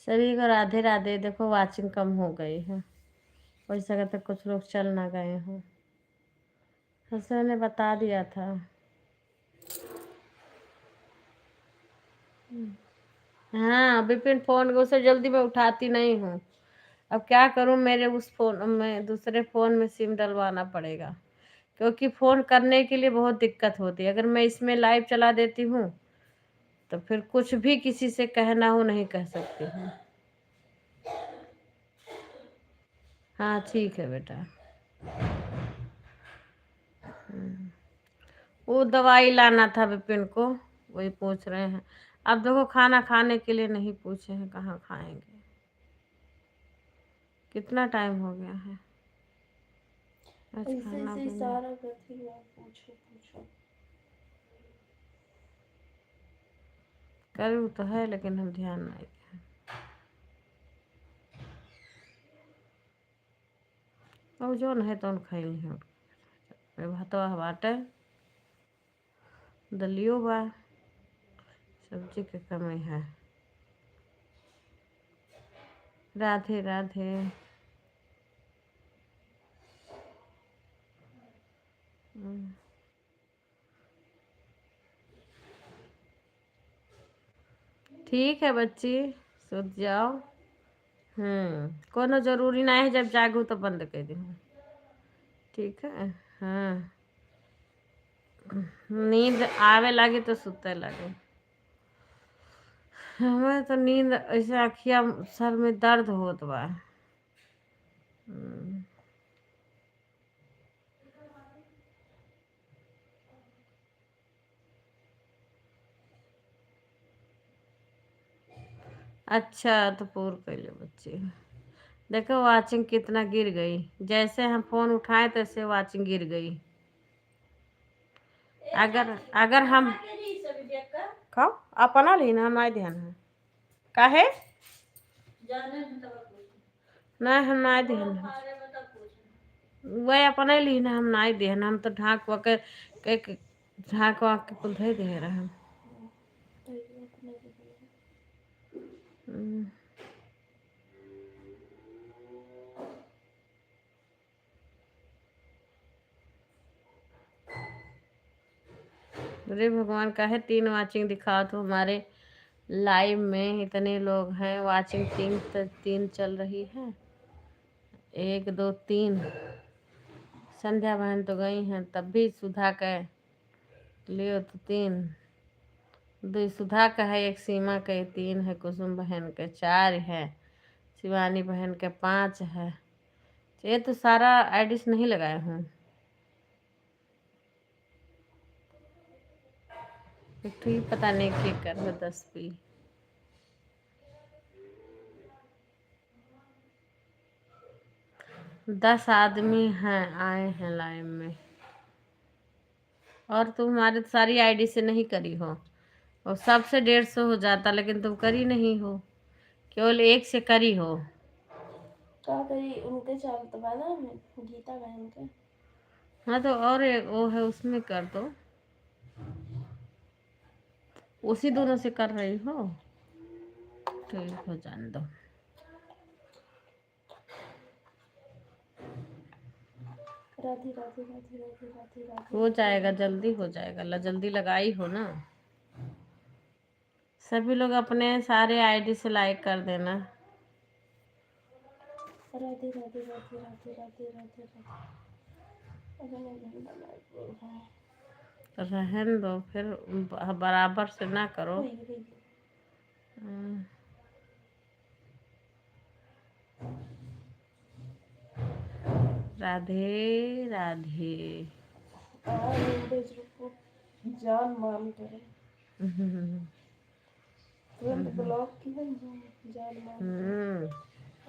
सभी को राधे राधे। देखो वाचिंग कम हो गई है, हो सकता कुछ लोग चल ना गए हों, हसन ने बता दिया था। हाँ विपिन फोन को उसे जल्दी मैं उठाती नहीं हूँ, अब क्या करूं, मेरे उस फोन में दूसरे फ़ोन में सिम डलवाना पड़ेगा, क्योंकि फ़ोन करने के लिए बहुत दिक्कत होती है। अगर मैं इसमें लाइव चला देती हूँ तो फिर कुछ भी किसी से कहना हो नहीं कह सकती हूँ। हाँ ठीक है बेटा। वो दवाई लाना था विपिन को, वही पूछ रहे हैं। अब देखो खाना खाने के लिए नहीं पूछे हैं, कहाँ खाएंगे। कितना टाइम हो गया है आज ऐसे खाना ऐसे पीना। इशारा करती है, पूछो पूछो। करूँ तो है लेकिन हम ध्यान नहीं दें। अब जो है तो खाई नहीं भातवा बाटे, दलियो बा, सब्जी के कमी है। राधे राधे। ठीक है बच्ची, सुत जाओ। कोनो जरूरी नहीं है, जब जागू तो बंद कर दी। ठीक है। हाँ, नींद आवे लगी तो सुते लगे। हमें तो नींद ऐसे अखिया सर में दर्द होत बा। अच्छा तो पूर कैले बच्चे। देखो वाचिंग कितना गिर गई, जैसे हम फोन उठाए तैसे वाचिंग गिर गई। अगर अगर हम खाओ अपना ली ना, हमारे ध्यान है काहे नहीं, हम नहीं ध्यान है वह अपने ली ना, हम नहीं ध्यान। हम तो ढाक के ढाक वाक के कुल धे दे रहे हैं। अरे भगवान, का है 3 वाचिंग दिखाओ तो हमारे लाइव में इतने लोग हैं। वाचिंग 3 चल रही है। 1 2 3। संध्या बहन तो गई हैं, तब भी सुधा का लियो तो 3। 2 सुधा का है, 1 सीमा का, 3 है कुसुम बहन के, 4 है शिवानी बहन के, 5 है। ये तो सारा आईडीस नहीं लगाए हूँ। एक तो ही पता नहीं क्या कर है 10 भी। दस आदमी हैं आए हैं लाइव में, और तुम हमारी सारी आईडी से नहीं करी हो, और सबसे 150 हो जाता, लेकिन तुम करी नहीं हो, केवल 1 से करी हो। क्या करी, उनके चाल तो ना में गीता बहन के। हाँ तो और एक वो है, उसमें कर दो, उसी दोनों से कर रही हो। ठीक हो, जान दो। राधे राधे राधे राधे राधे राधे। हो जाएगा, जल्दी हो जाएगा, जल्दी लगाई हो ना। सभी लोग अपने सारे आईडी से लाइक कर देना। राधे राधे राधे राधे राधे राधे राधे। रहन दो फिर, बराबर से ना करो। राधे राधे। जान मान करे तुरंत ब्लॉक की है, जान मान।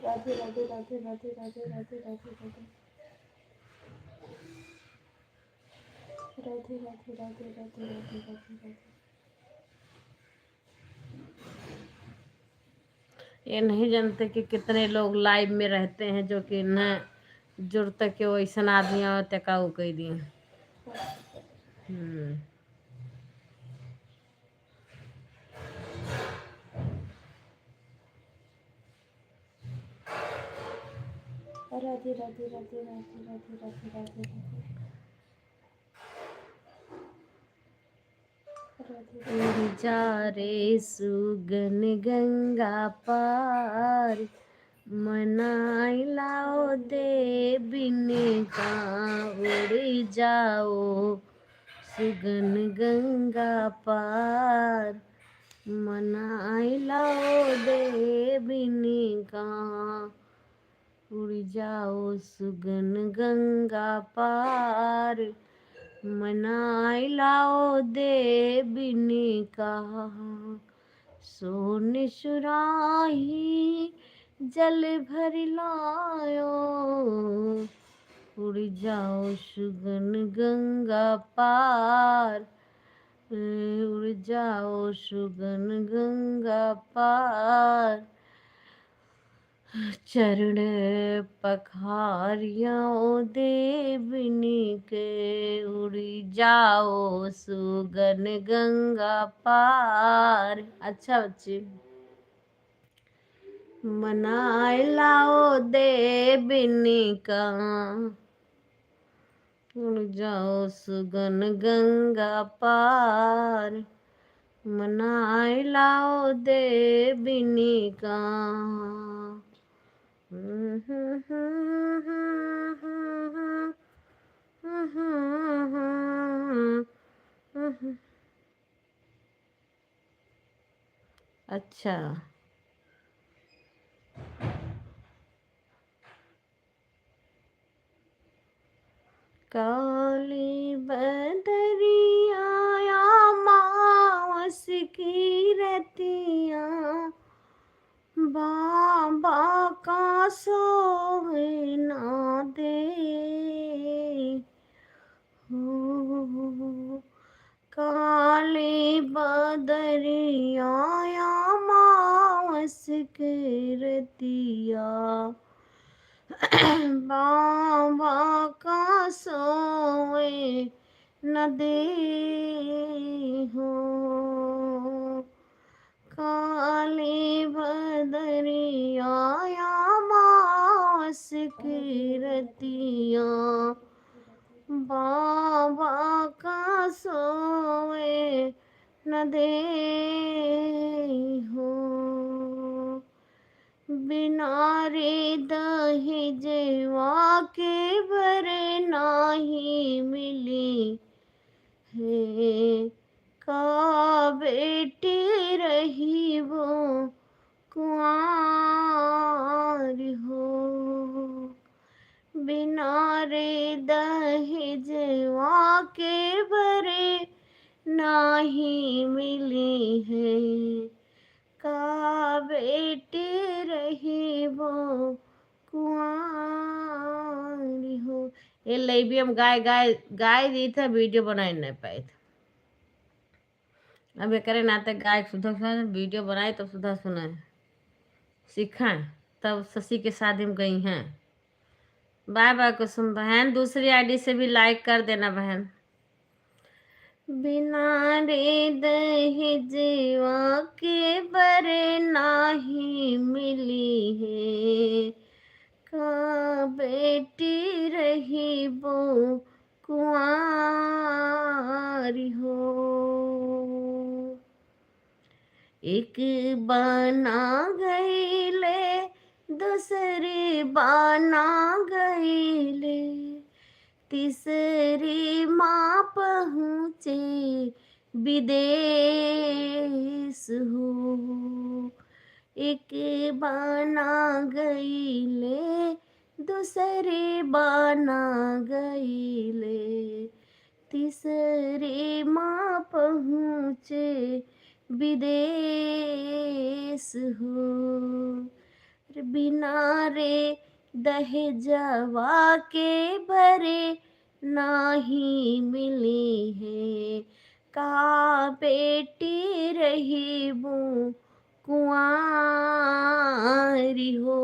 राधे राधे राधे राधे राधे राधे राधे राधे राधे राधे राधे राधे राधे राधे राधे। ये नहीं जानते कि कितने लोग लाइव में रहते हैं जो कि न जुड़ते के वैसा आदमी होते का कह दिए। राधे राधे राधे राधे राधे राधे राधे जा रे सुगन गंगा पार, मनाई लाओ दे बिने का उड़ जाओ सुगन गंगा पार। मनाई लाओ दे बिने का उड़ जाओ सुगन गंगा पार। मनाई लाओ दे बिने का सोन सुराही जल भर लायो उड़ जाओ सुगन गंगा पार। उड़ जाओ सुगन गंगा पार। चरण पखारियाओ देवनी के उड़ी जाओ सुगन गंगा पार। अच्छा बच्चे, मनाए लाओ देवनी का उड़ जाओ सुगन गंगा पार। मनाए लाओ देवनी का। अच्छा, काली बदरिया मावस की रतिया बाबा का सोवे ना दे हो। काली बदरिया मावस की रतिया बाबा का सोए न दे हो। काली बदरिया मास की रतिया बाबा का सोए न दे हो। बिना रे दहेजवा के भरे नाही मिली है का बेटी रही वो कुंवार हो। बिना रे दहेजवा के भरे नाही मिली है का बेटी रही वो कुंवारी हो। ये ले भी हम गाय गाय गाय दी था, वीडियो बनाए नहीं पाए थे। अब ये करे नाते गाय सुधा सुना वीडियो बनाए तो सुधा सुना सिखाएं तब शशि के शादी में गई हैं। बाय बाय कुसुम बहन, दूसरी आईडी से भी लाइक कर देना बहन। बिना रे दहेजवा के बरे नाही मिली है का बेटी रही वो कुंवारी हो। एक बना गईले दूसरी बना गईले तीसरी माँ पहुँचे विदेश हो। एक बना गईले दूसरी बना गईले तीसरी माँ पहुँचे विदेश हो। बिना रे दहेजवा के भरे नाही मिली है का बेटी रही वो कुंवारी हो।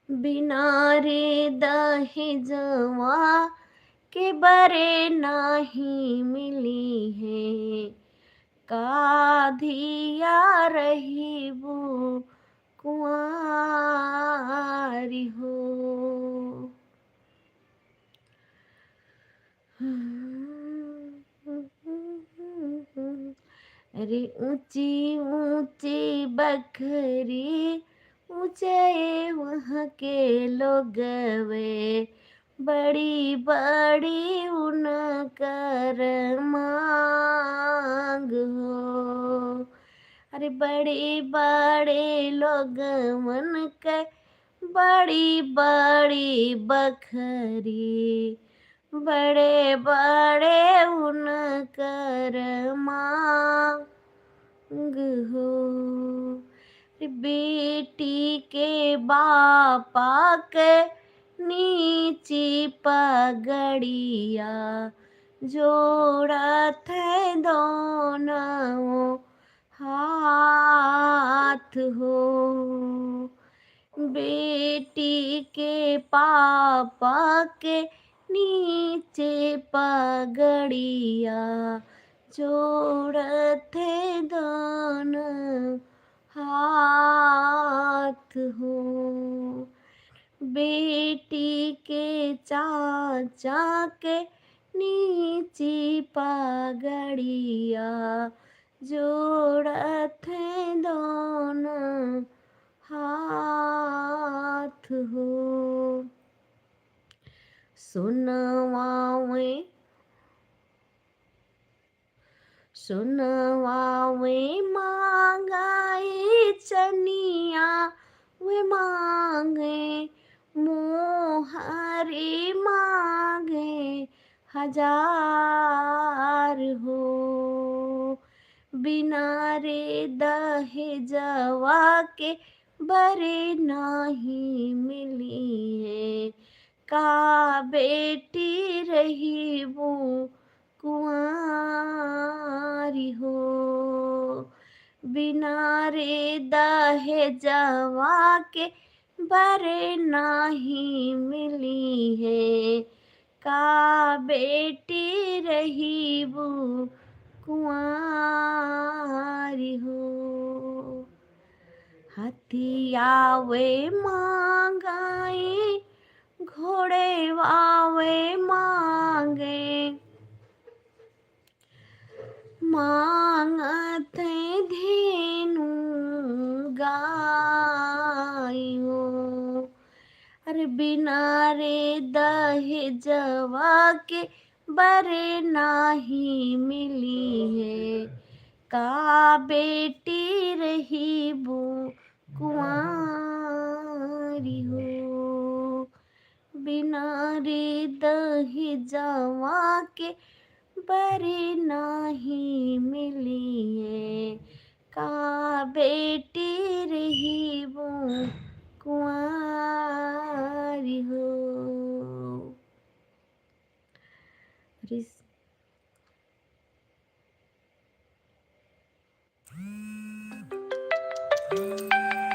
बिना रे दहेजवा के बरे नाही मिली है का धिया रही वो कुंवारी हो। अरे ऊंची ऊंची बखरी पूछे वहाँ के लोग वे, बड़ी बड़ी उनकर मांग हो। अरे बड़े बड़े लोग मन के, बड़ी बड़ी बखरी, बड़े बड़े उनकर मांग हो। बेटी के बापा के नीची पगड़िया, जोड़त है दोनों हाथ हो। बेटी के पापा के नीचे पगड़िया, जोड़त है दोनों हाथ हो। बेटी के चाचा के नीचे पगड़िया, जोड़त है दोनों हाथ हो। सुनवावे मांगाई चनिया, वे मांगे मोहरी, मांगे 1000 हो। बिना रे दहेजवा के बरे नहीं मिली है, का बेटी रही वो कुंवारी हो। बिना रे दहेजवा के बरे नहीं मिली है, का बेटी रही वो कुंवारी हो। हथियावे मांगाई, घोड़े वावे मांगे, मांगत धेनु गायो। अरे बिना रे दहेजवा के बरे नाही मिली है, का बेटी रही वो कुंवारी हो। बिना रे दहेजवा के बरे नाही मिली है, का बेटी रही वो कुंवारी हो।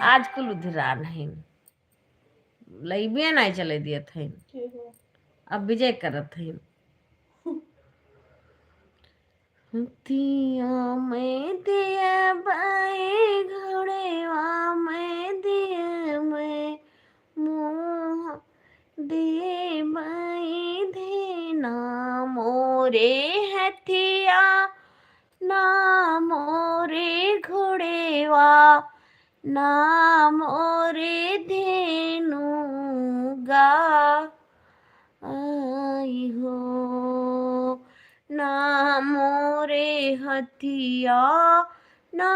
आज कुल उधरा नहीं लईबे नहीं चले दिए थे, अब विजय करत थे। तिया में दिया बाए, घोड़ेवा में दिया मैं, मोह दे बाई देना मोरे हथिया, ना मोरे घोड़ेवा, ना मोरे धेनु गाई हो। ना मोरे हथिया, ना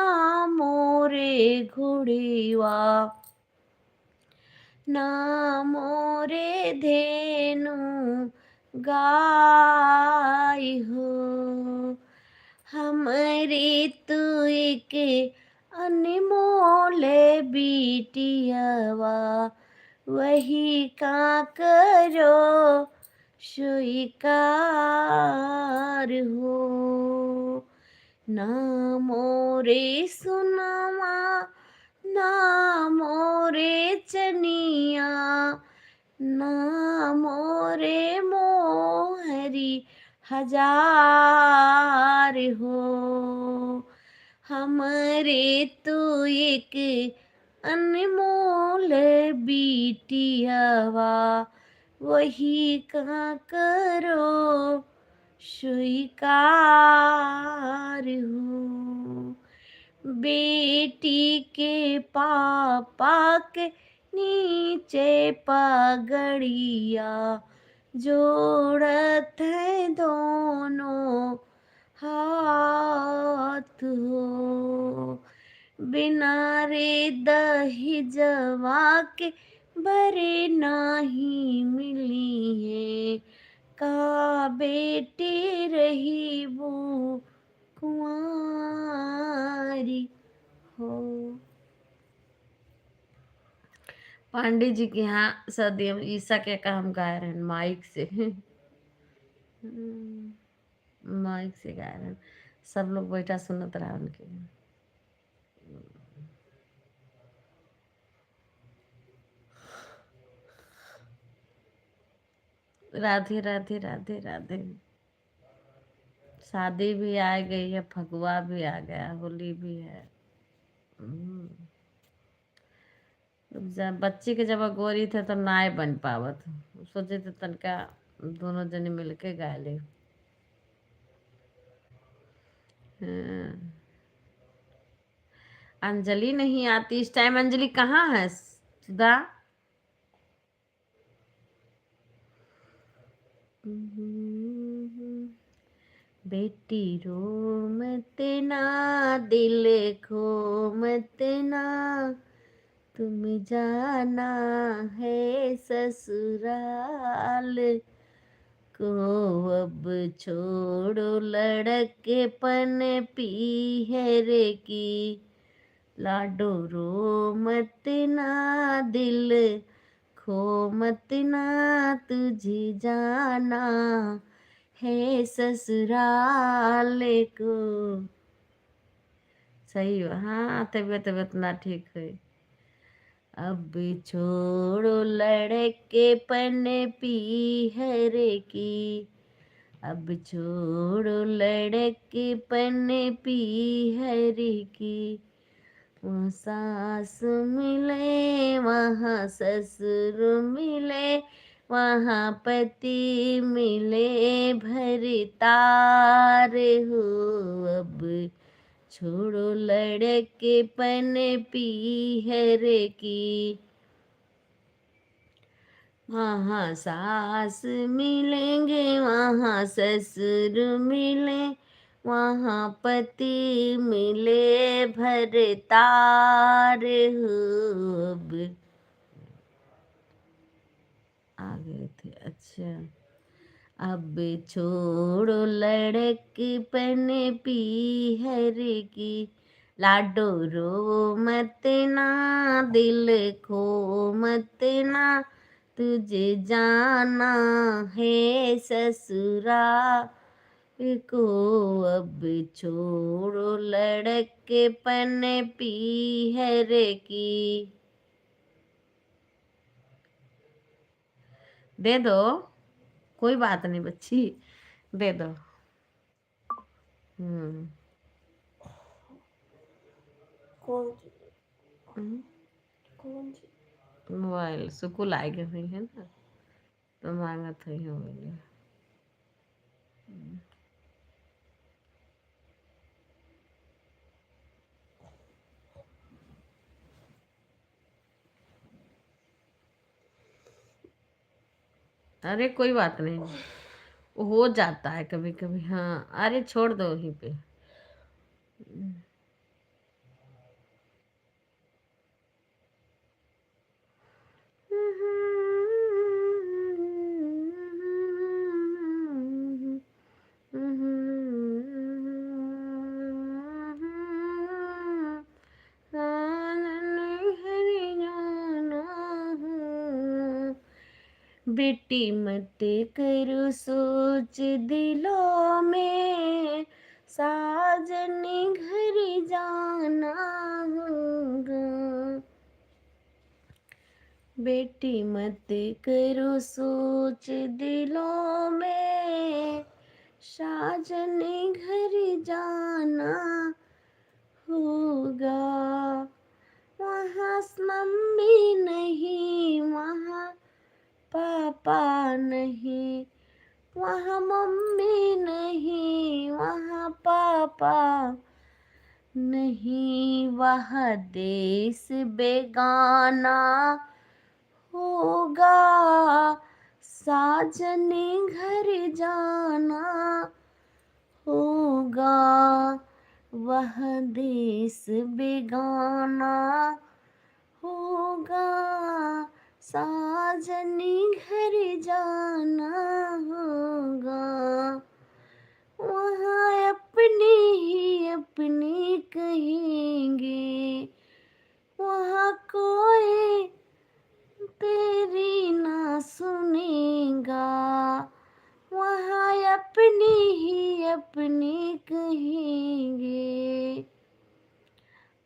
मोरे घोड़ेवा, ना मोरे धेनु गाई हो। हमरे तू एक अनमोल बिटियावा, वही का करो स्वीकार हो। ना मोरे सुनवा, ना मोरे चनिया, ना मोरे मोहरी 1000 हो। हमरे तू एक अनमोल बिटियावा, वही का करो स्वीकार हो। बेटी के पापा के नीचे पगड़िया जोड़त है दोनों हाथ हो। बिना रे दहेजवा के बरे नाही मिली है, का बेटी रही वो कुंवारी हो। पांडे जी के यहाँ सदी में ईसा के का हम गा रहे हैं माइक से। माइक से गा रहे हैं, सब लोग बैठा सुनत रहा उनके। राधे राधे राधे राधे। शादी भी आ गई है, फगुआ भी आ गया, होली भी है। जब बच्ची के जब गोरी थे तो नाय बन पावत, सोचे थे तनका दोनों जने मिलके गा ले। हाँ। अंजलि नहीं आती इस टाइम। अंजलि कहाँ है सुधा? बेटी रो मत ना, दिल खो मत ना, तुम जाना है ससुराल को। अब छोड़ो लड़केपन पीहर की, लाडो रो मत ना, दिल खो मत ना, तुझे जाना है ससुराल को। सही है। हाँ, तबीयत ना ठीक है। अब छोड़ो लड़केपन पीहर की, अब छोड़ो लड़केपन पीहर की। वहाँ सास मिले वहाँ ससुर मिले, वहाँ पति मिले भरतार हो। अब छोड़ो लड़केपन पीहर की, वहाँ सास मिलेंगे वहाँ ससुर मिले, वहाँ पति मिले भरतार हो। अब आ गए थे। अच्छा, अब छोड़ो लड़केपन पीहर की, लाडो रो मत ना, दिल खो मत ना, तुझे जाना है ससुराल को। अब छोड़ो लड़केपन पीहर की। दे दो, कोई बात नहीं बच्ची, दे दो। कौन सी? मोबाइल सुकुल आ गई हुई है ना, तो मांगत हुई हो गई। अरे कोई बात नहीं, हो जाता है कभी कभी। हाँ, अरे छोड़ दो वहीं पे। बेटी मत करो सोच दिलों में, साजन घर जाना होगा। बेटी मत करो सोच दिलों में, साजन घर जाना होगा। वहाँ मम्मी नहीं वहाँ पापा नहीं, वहाँ मम्मी नहीं वहाँ पापा नहीं वह देश बेगाना होगा, साजने घर जाना होगा, वह देश बेगाना होगा, साजनी घर जाना होगा, वहाँ अपने ही अपने कहेंगे, वहाँ कोई तेरी ना सुनेगा, वहाँ अपने ही अपने कहेंगे,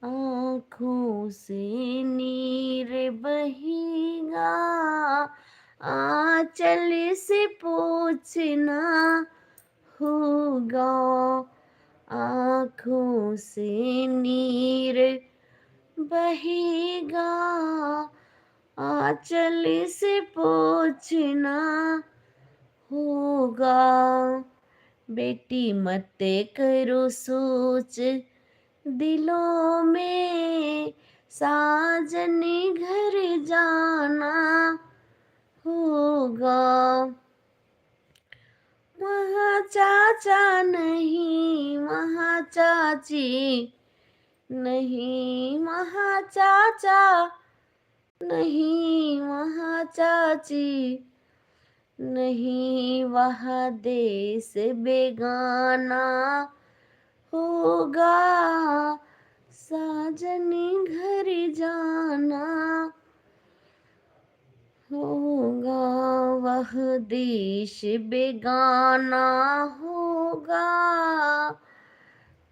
आँखों से नीर बहेगा, आंचल से पोंछना होगा, आँखों से नीर बहेगा, आंचल से पोंछना होगा, बेटी मत करो सोच दिलों में, साजनी घर जाना होगा, वहाँ चाचा नहीं वहाँ चाची नहीं, वहाँ चाचा नहीं वहाँ चाची नहीं, वह देश बेगाना होगा, साजनी घर जाना होगा, वह देश बेगाना होगा।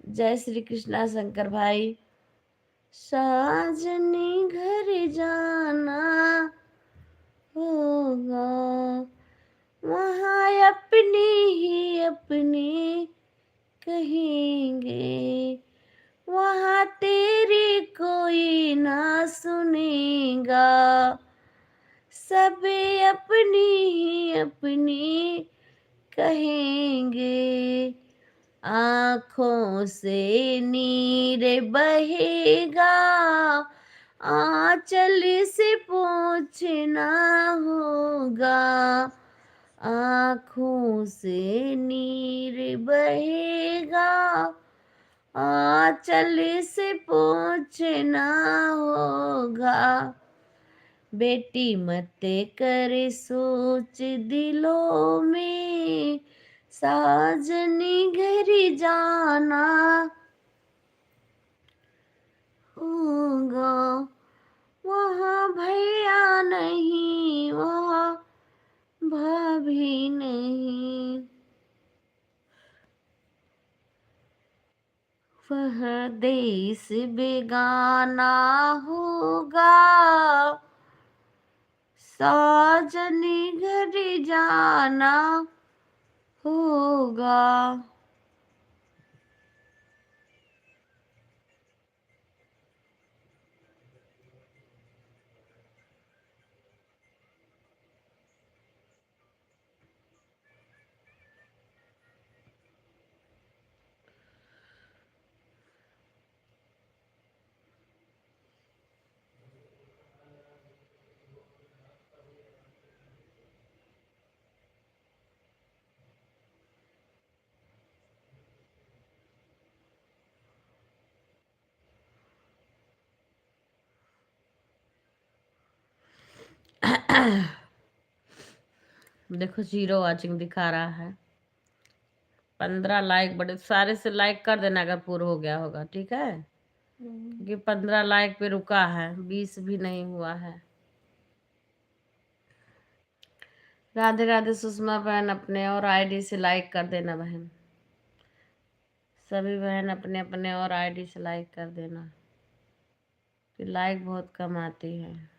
जय श्री कृष्णा शंकर भाई। साजनी घर जाना होगा, वहाँ अपने ही अपने कहेंगे, वहाँ तेरी कोई ना सुनेगा, सब अपनी ही अपनी कहेंगे, आँखों से नीर बहेगा, आंचल से पोंछना होगा, आँखों से नीर बहेगा, आंचल से पोंछना होगा, बेटी मत कर सोच दिलों में, साजनी घर जाना होगा, वहाँ भैया नहीं वहाँ भाभी नहीं, वह देश बेगाना होगा, साजनी घर जाना होगा। देखो 0 वॉचिंग दिखा रहा है। 15 लाइक, बड़े सारे से लाइक कर देना अगर पूरा हो गया होगा, ठीक है, क्योंकि 15 लाइक पे रुका है, 20 भी नहीं हुआ है। राधे राधे सुषमा बहन, अपने और आईडी से लाइक कर देना बहन, सभी बहन अपने अपने और आईडी से लाइक कर देना, फिर लाइक बहुत कम आती है।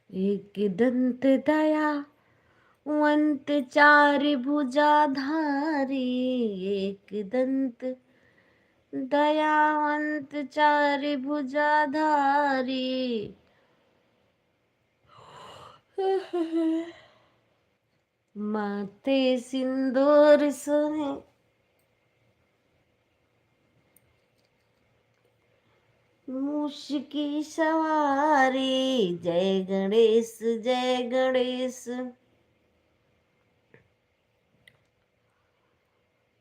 एक दंत दया वंत 4 भुजा धारी, एक दंत दयावंत चारि भुजाधारी। माथे सिंदूर सोहे मूष की सवारी। जय गणेश जय गणेश।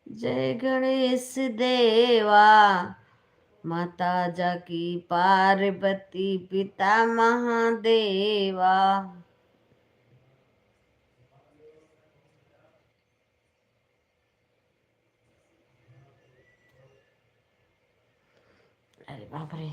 जय गणेश देवा। माता जाकी पार्वती पिता महादेवा। अरे बाप रे।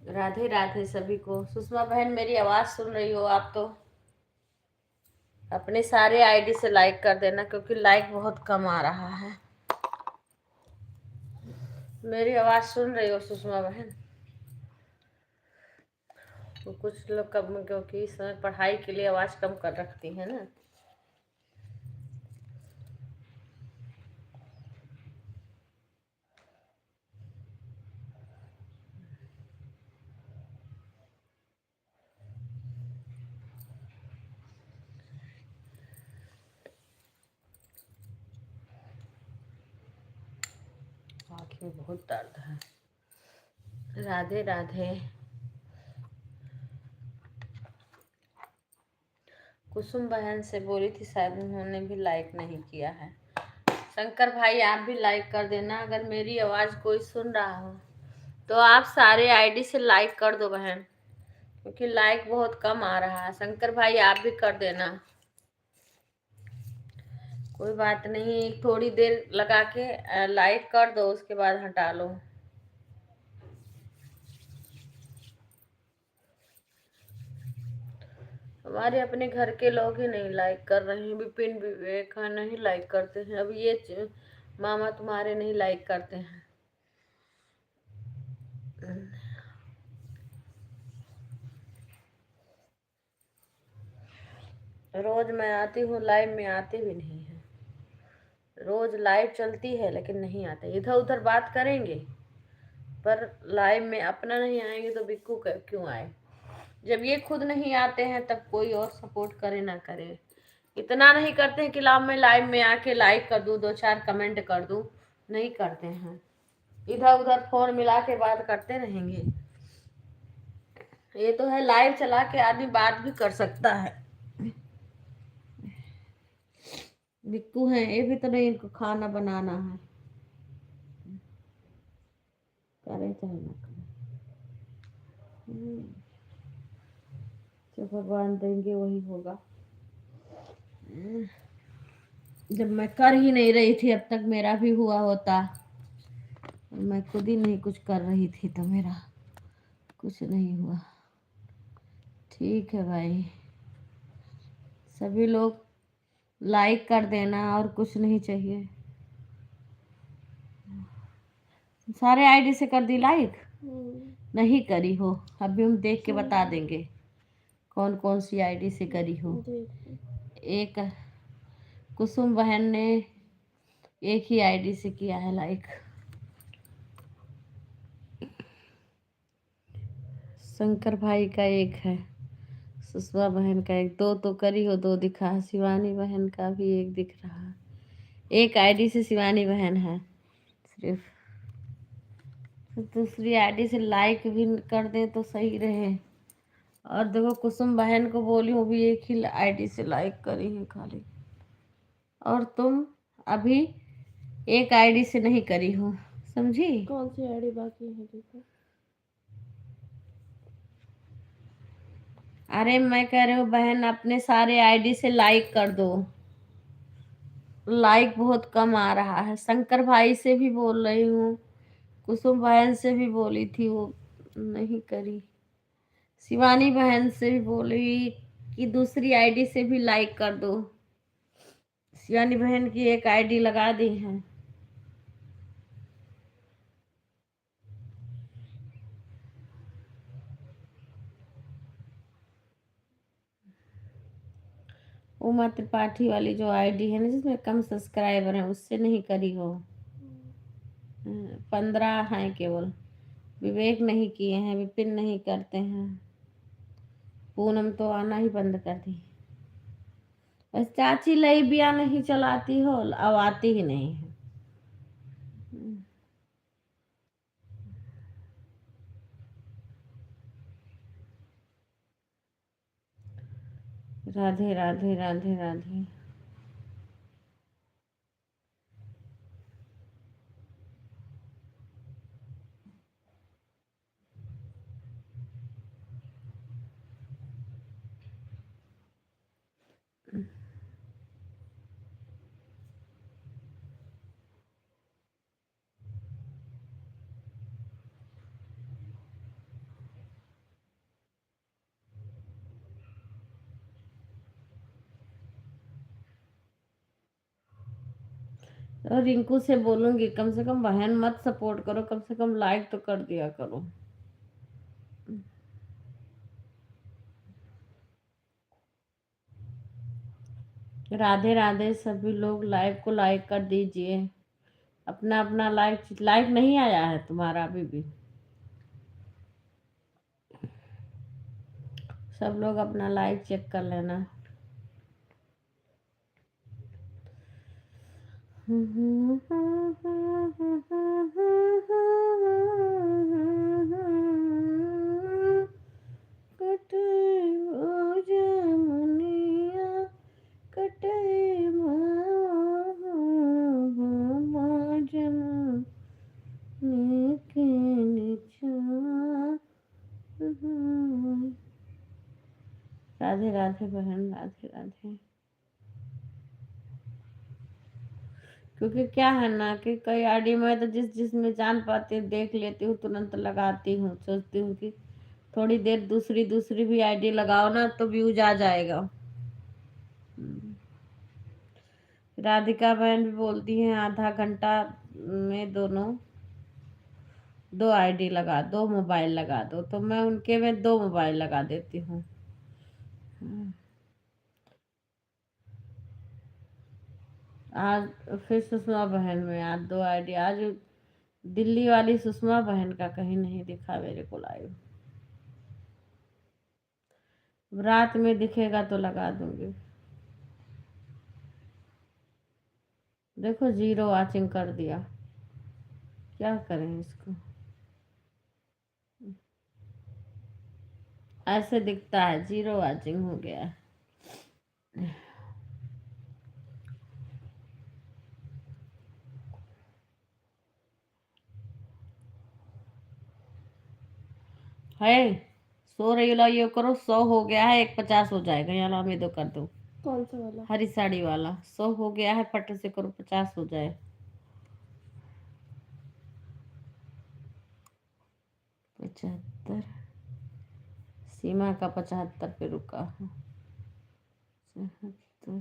राधे राधे सभी को। सुषमा बहन मेरी आवाज सुन रही हो आप तो अपने सारे आईडी से लाइक कर देना, क्योंकि लाइक बहुत कम आ रहा है। मेरी आवाज सुन रही हो सुषमा बहन? तो कुछ लोग कम, क्योंकि इस समय पढ़ाई के लिए आवाज कम कर रखती है ना। आँख में बहुत दर्द है। राधे राधे। कुसुम बहन से बोली थी, शायद उन्होंने भी लाइक नहीं किया है। शंकर भाई आप भी लाइक कर देना। अगर मेरी आवाज कोई सुन रहा हो तो आप सारे आईडी से लाइक कर दो बहन, क्योंकि लाइक बहुत कम आ रहा है। शंकर भाई आप भी कर देना। कोई बात नहीं, थोड़ी देर लगा के लाइक कर दो, उसके बाद हटा लो। हमारे अपने घर के लोग ही नहीं लाइक कर रहे हैं। विपिन विवेक नहीं लाइक करते हैं। अब ये मामा तुम्हारे नहीं लाइक करते हैं। रोज मैं आती हूँ लाइव में, आते भी नहीं है। रोज लाइव चलती है लेकिन नहीं आते। इधर उधर बात करेंगे पर लाइव में अपना नहीं आएंगे तो बिक्कू क्यों आए? जब ये खुद नहीं आते हैं तब कोई और सपोर्ट करे ना करे। इतना नहीं करते हैं कि लाइव में आके लाइक कर दूं, 2-4 कमेंट कर दूं, नहीं करते हैं। इधर उधर फोन मिला के बात करते रहेंगे। ये तो है लाइव चला के आदमी बात भी कर सकता है। बिक्कू है ये भी तो नहीं, इनको खाना बनाना है, करे चाहे ना करे। जो भगवान देंगे वही होगा। जब मैं कर ही नहीं रही थी अब तक मेरा भी हुआ होता। मैं खुद ही नहीं कुछ कर रही थी तो मेरा कुछ नहीं हुआ। ठीक है भाई, सभी लोग लाइक कर देना और कुछ नहीं चाहिए। सारे आईडी से कर दी लाइक? नहीं करी हो? अभी हम देख के बता देंगे कौन कौन सी आईडी से करी हो। एक कुसुम बहन ने एक ही आईडी से किया है लाइक। शंकर भाई का एक है, सुषमा बहन का एक, दो तो करी हो, दो दिखा। शिवानी बहन का भी एक दिख रहा है। एक आईडी से शिवानी बहन है सिर्फ। तो दूसरी आईडी से लाइक भी कर दें तो सही रहे। और देखो कुसुम बहन को बोली वो भी एक ही आईडी से लाइक करी है खाली। और तुम अभी एक आईडी से नहीं करी हो, समझी? कौन सी आईडी बाकी है देखो। अरे मैं कह रही हूँ बहन अपने सारे आईडी से लाइक कर दो। लाइक बहुत कम आ रहा है। शंकर भाई से भी बोल रही हूँ, कुसुम बहन से भी बोली थी, वो नहीं करी। शिवानी बहन से भी बोली कि दूसरी आईडी से भी लाइक कर दो। शिवानी बहन की एक आईडी लगा दी है। उमा त्रिपाठी वाली जो आईडी है ना जिसमें कम सब्सक्राइबर है, उससे नहीं करी हो। 15 हैं केवल। विवेक नहीं किए हैं, विपिन नहीं करते हैं, पूनम तो आना ही बंद कर दी। बस चाची लई बिया नहीं चलाती हो, अब आती ही नहीं है। राधे राधे राधे राधे। और रिंकू से बोलूंगी कम से कम बहन मत सपोर्ट करो, कम से कम लाइक तो कर दिया करो। राधे राधे सभी लोग, लाइव को लाइक कर दीजिए। अपना अपना लाइक, लाइक नहीं आया है तुम्हारा अभी भी? सब लोग अपना लाइक चेक कर लेना। कटे ओ जमुनिया, कटे के निछावर। राधे राधे बहन, राधे राधे। क्योंकि क्या है ना कि कई आईडी में तो जिसमें जान पाती हूँ देख लेती हूँ, तुरंत लगाती हूँ, सोचती हूँ कि थोड़ी देर दूसरी दूसरी भी आईडी लगाओ ना तो व्यूज आ जाएगा। राधिका बहन भी बोलती हैं आधा घंटा में दोनों दो आईडी लगा दो, मोबाइल लगा दो, तो मैं उनके में दो मोबाइल लगा देती हूँ। आज फिर सुषमा बहन में आज दो आईडी, आज दिल्ली वाली सुषमा बहन का कहीं नहीं दिखा मेरे को लाइव। रात में दिखेगा तो लगा दूंगी। देखो 0 वॉचिंग कर दिया, क्या करें इसको। ऐसे दिखता है 0 वॉचिंग हो गया है। सो रही लो, ये करो, 100 हो गया है, 150 हो जाएगा। यहाँ ला मैं दो कर दो। कौन सा वाला? हरी साड़ी वाला 100 हो गया है, फट से करो 50 हो जाए। 75, सीमा का 75 पे रुका है। 74,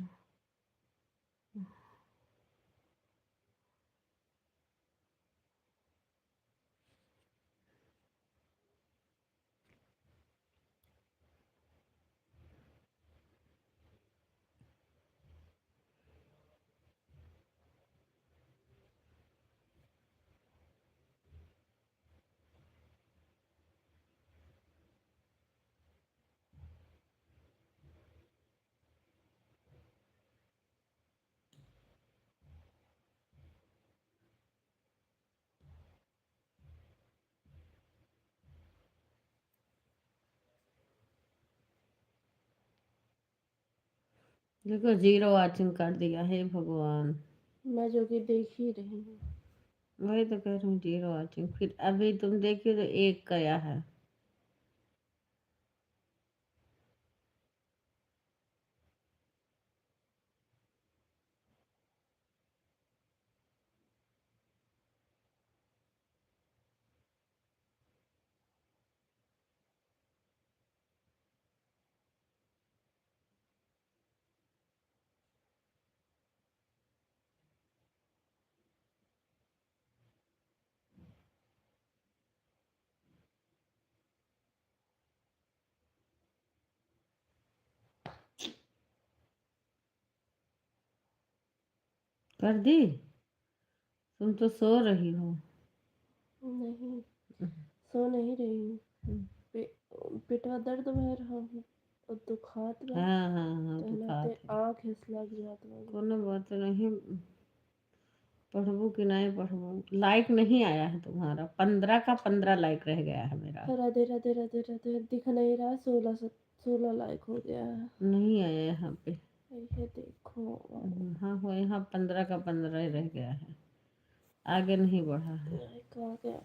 देखो 0 वॉचिंग कर दिया है भगवान। मैं जो कि देख ही रही हूँ। वही तो कह रही हूँ 0 वॉचिंग। फिर अभी तुम देखियो तो 1 गया है। कर दी? तुम तो सो रही हो। नहीं, सो नहीं रही हूँ। पे, पेटवा दर्द भर रहा हूँ और दुखात बा। हाँ हाँ हाँ, तो दुखा हिलाते था। आँख हिस लग जात बा। कोनो बात नहीं। पढ़बू कि नहीं पढ़बू? लाइक नहीं आया है तुम्हारा। 15 का 15 लाइक रह गया है मेरा। राधे राधे राधे राधे, दिख नहीं रहा। 16 लाइक हो गया है। नहीं आया यहाँ पे। ये देखो। हाँ हो, यहाँ 15 का 15 ही रह गया है, आगे नहीं बढ़ा है। कहाँ गया?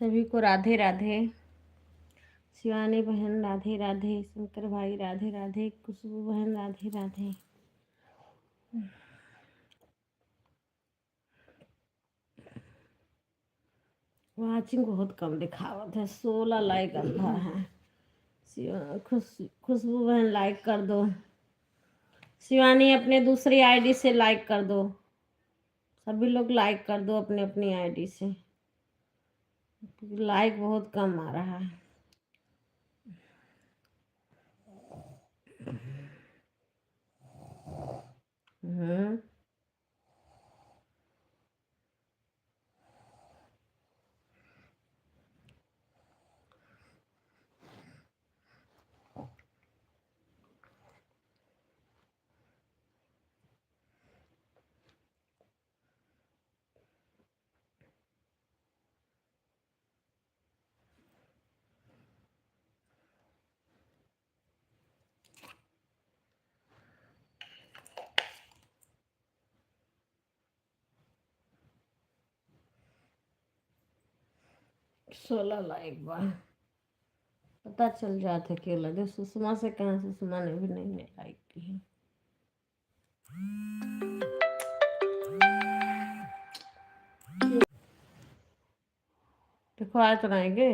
सभी को राधे राधे। शिवानी बहन राधे राधे, शंकर भाई राधे राधे, खुशबू बहन राधे राधे। वाचिंग बहुत कम दिखावत है, 16 लाइक अंधा है। खुशबू बहन लाइक कर दो। शिवानी अपने दूसरी आईडी से लाइक कर दो। सभी लोग लाइक कर दो अपने अपनी आईडी से, लाइक बहुत कम आ रहा है। हम्म 16 लाइक बा, पता चल जाता क्यों लगे। सुषमा से कहाँ, सुषमा ने भी नहीं लाइक की है। देखो आज तो आएंगे।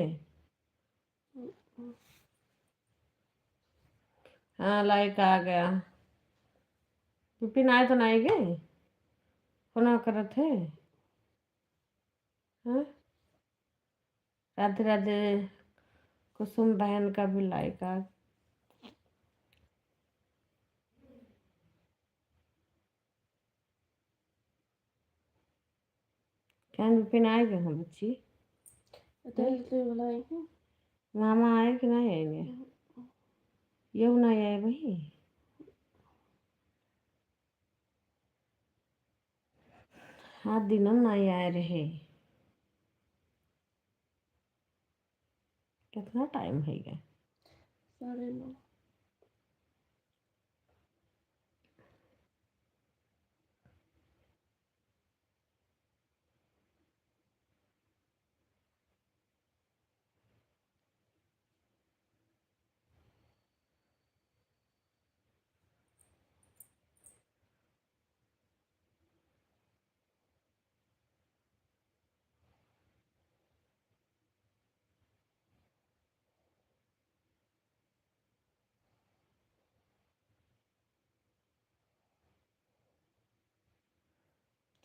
हाँ लाइक आ गया। विपिन आए तो नहीं गए, फोन कर थे। हाँ राधे राधे। कुसुम बहन का भी लाइक आ। क्या विपिन आएगा हम बच्ची? मामा आए कि नहीं आएंगे? ये नहीं आए भाई, हाँ दिनम नहीं आए रहे। कितना टाइम है गया? 9:30।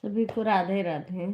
सभी को राधे राधे।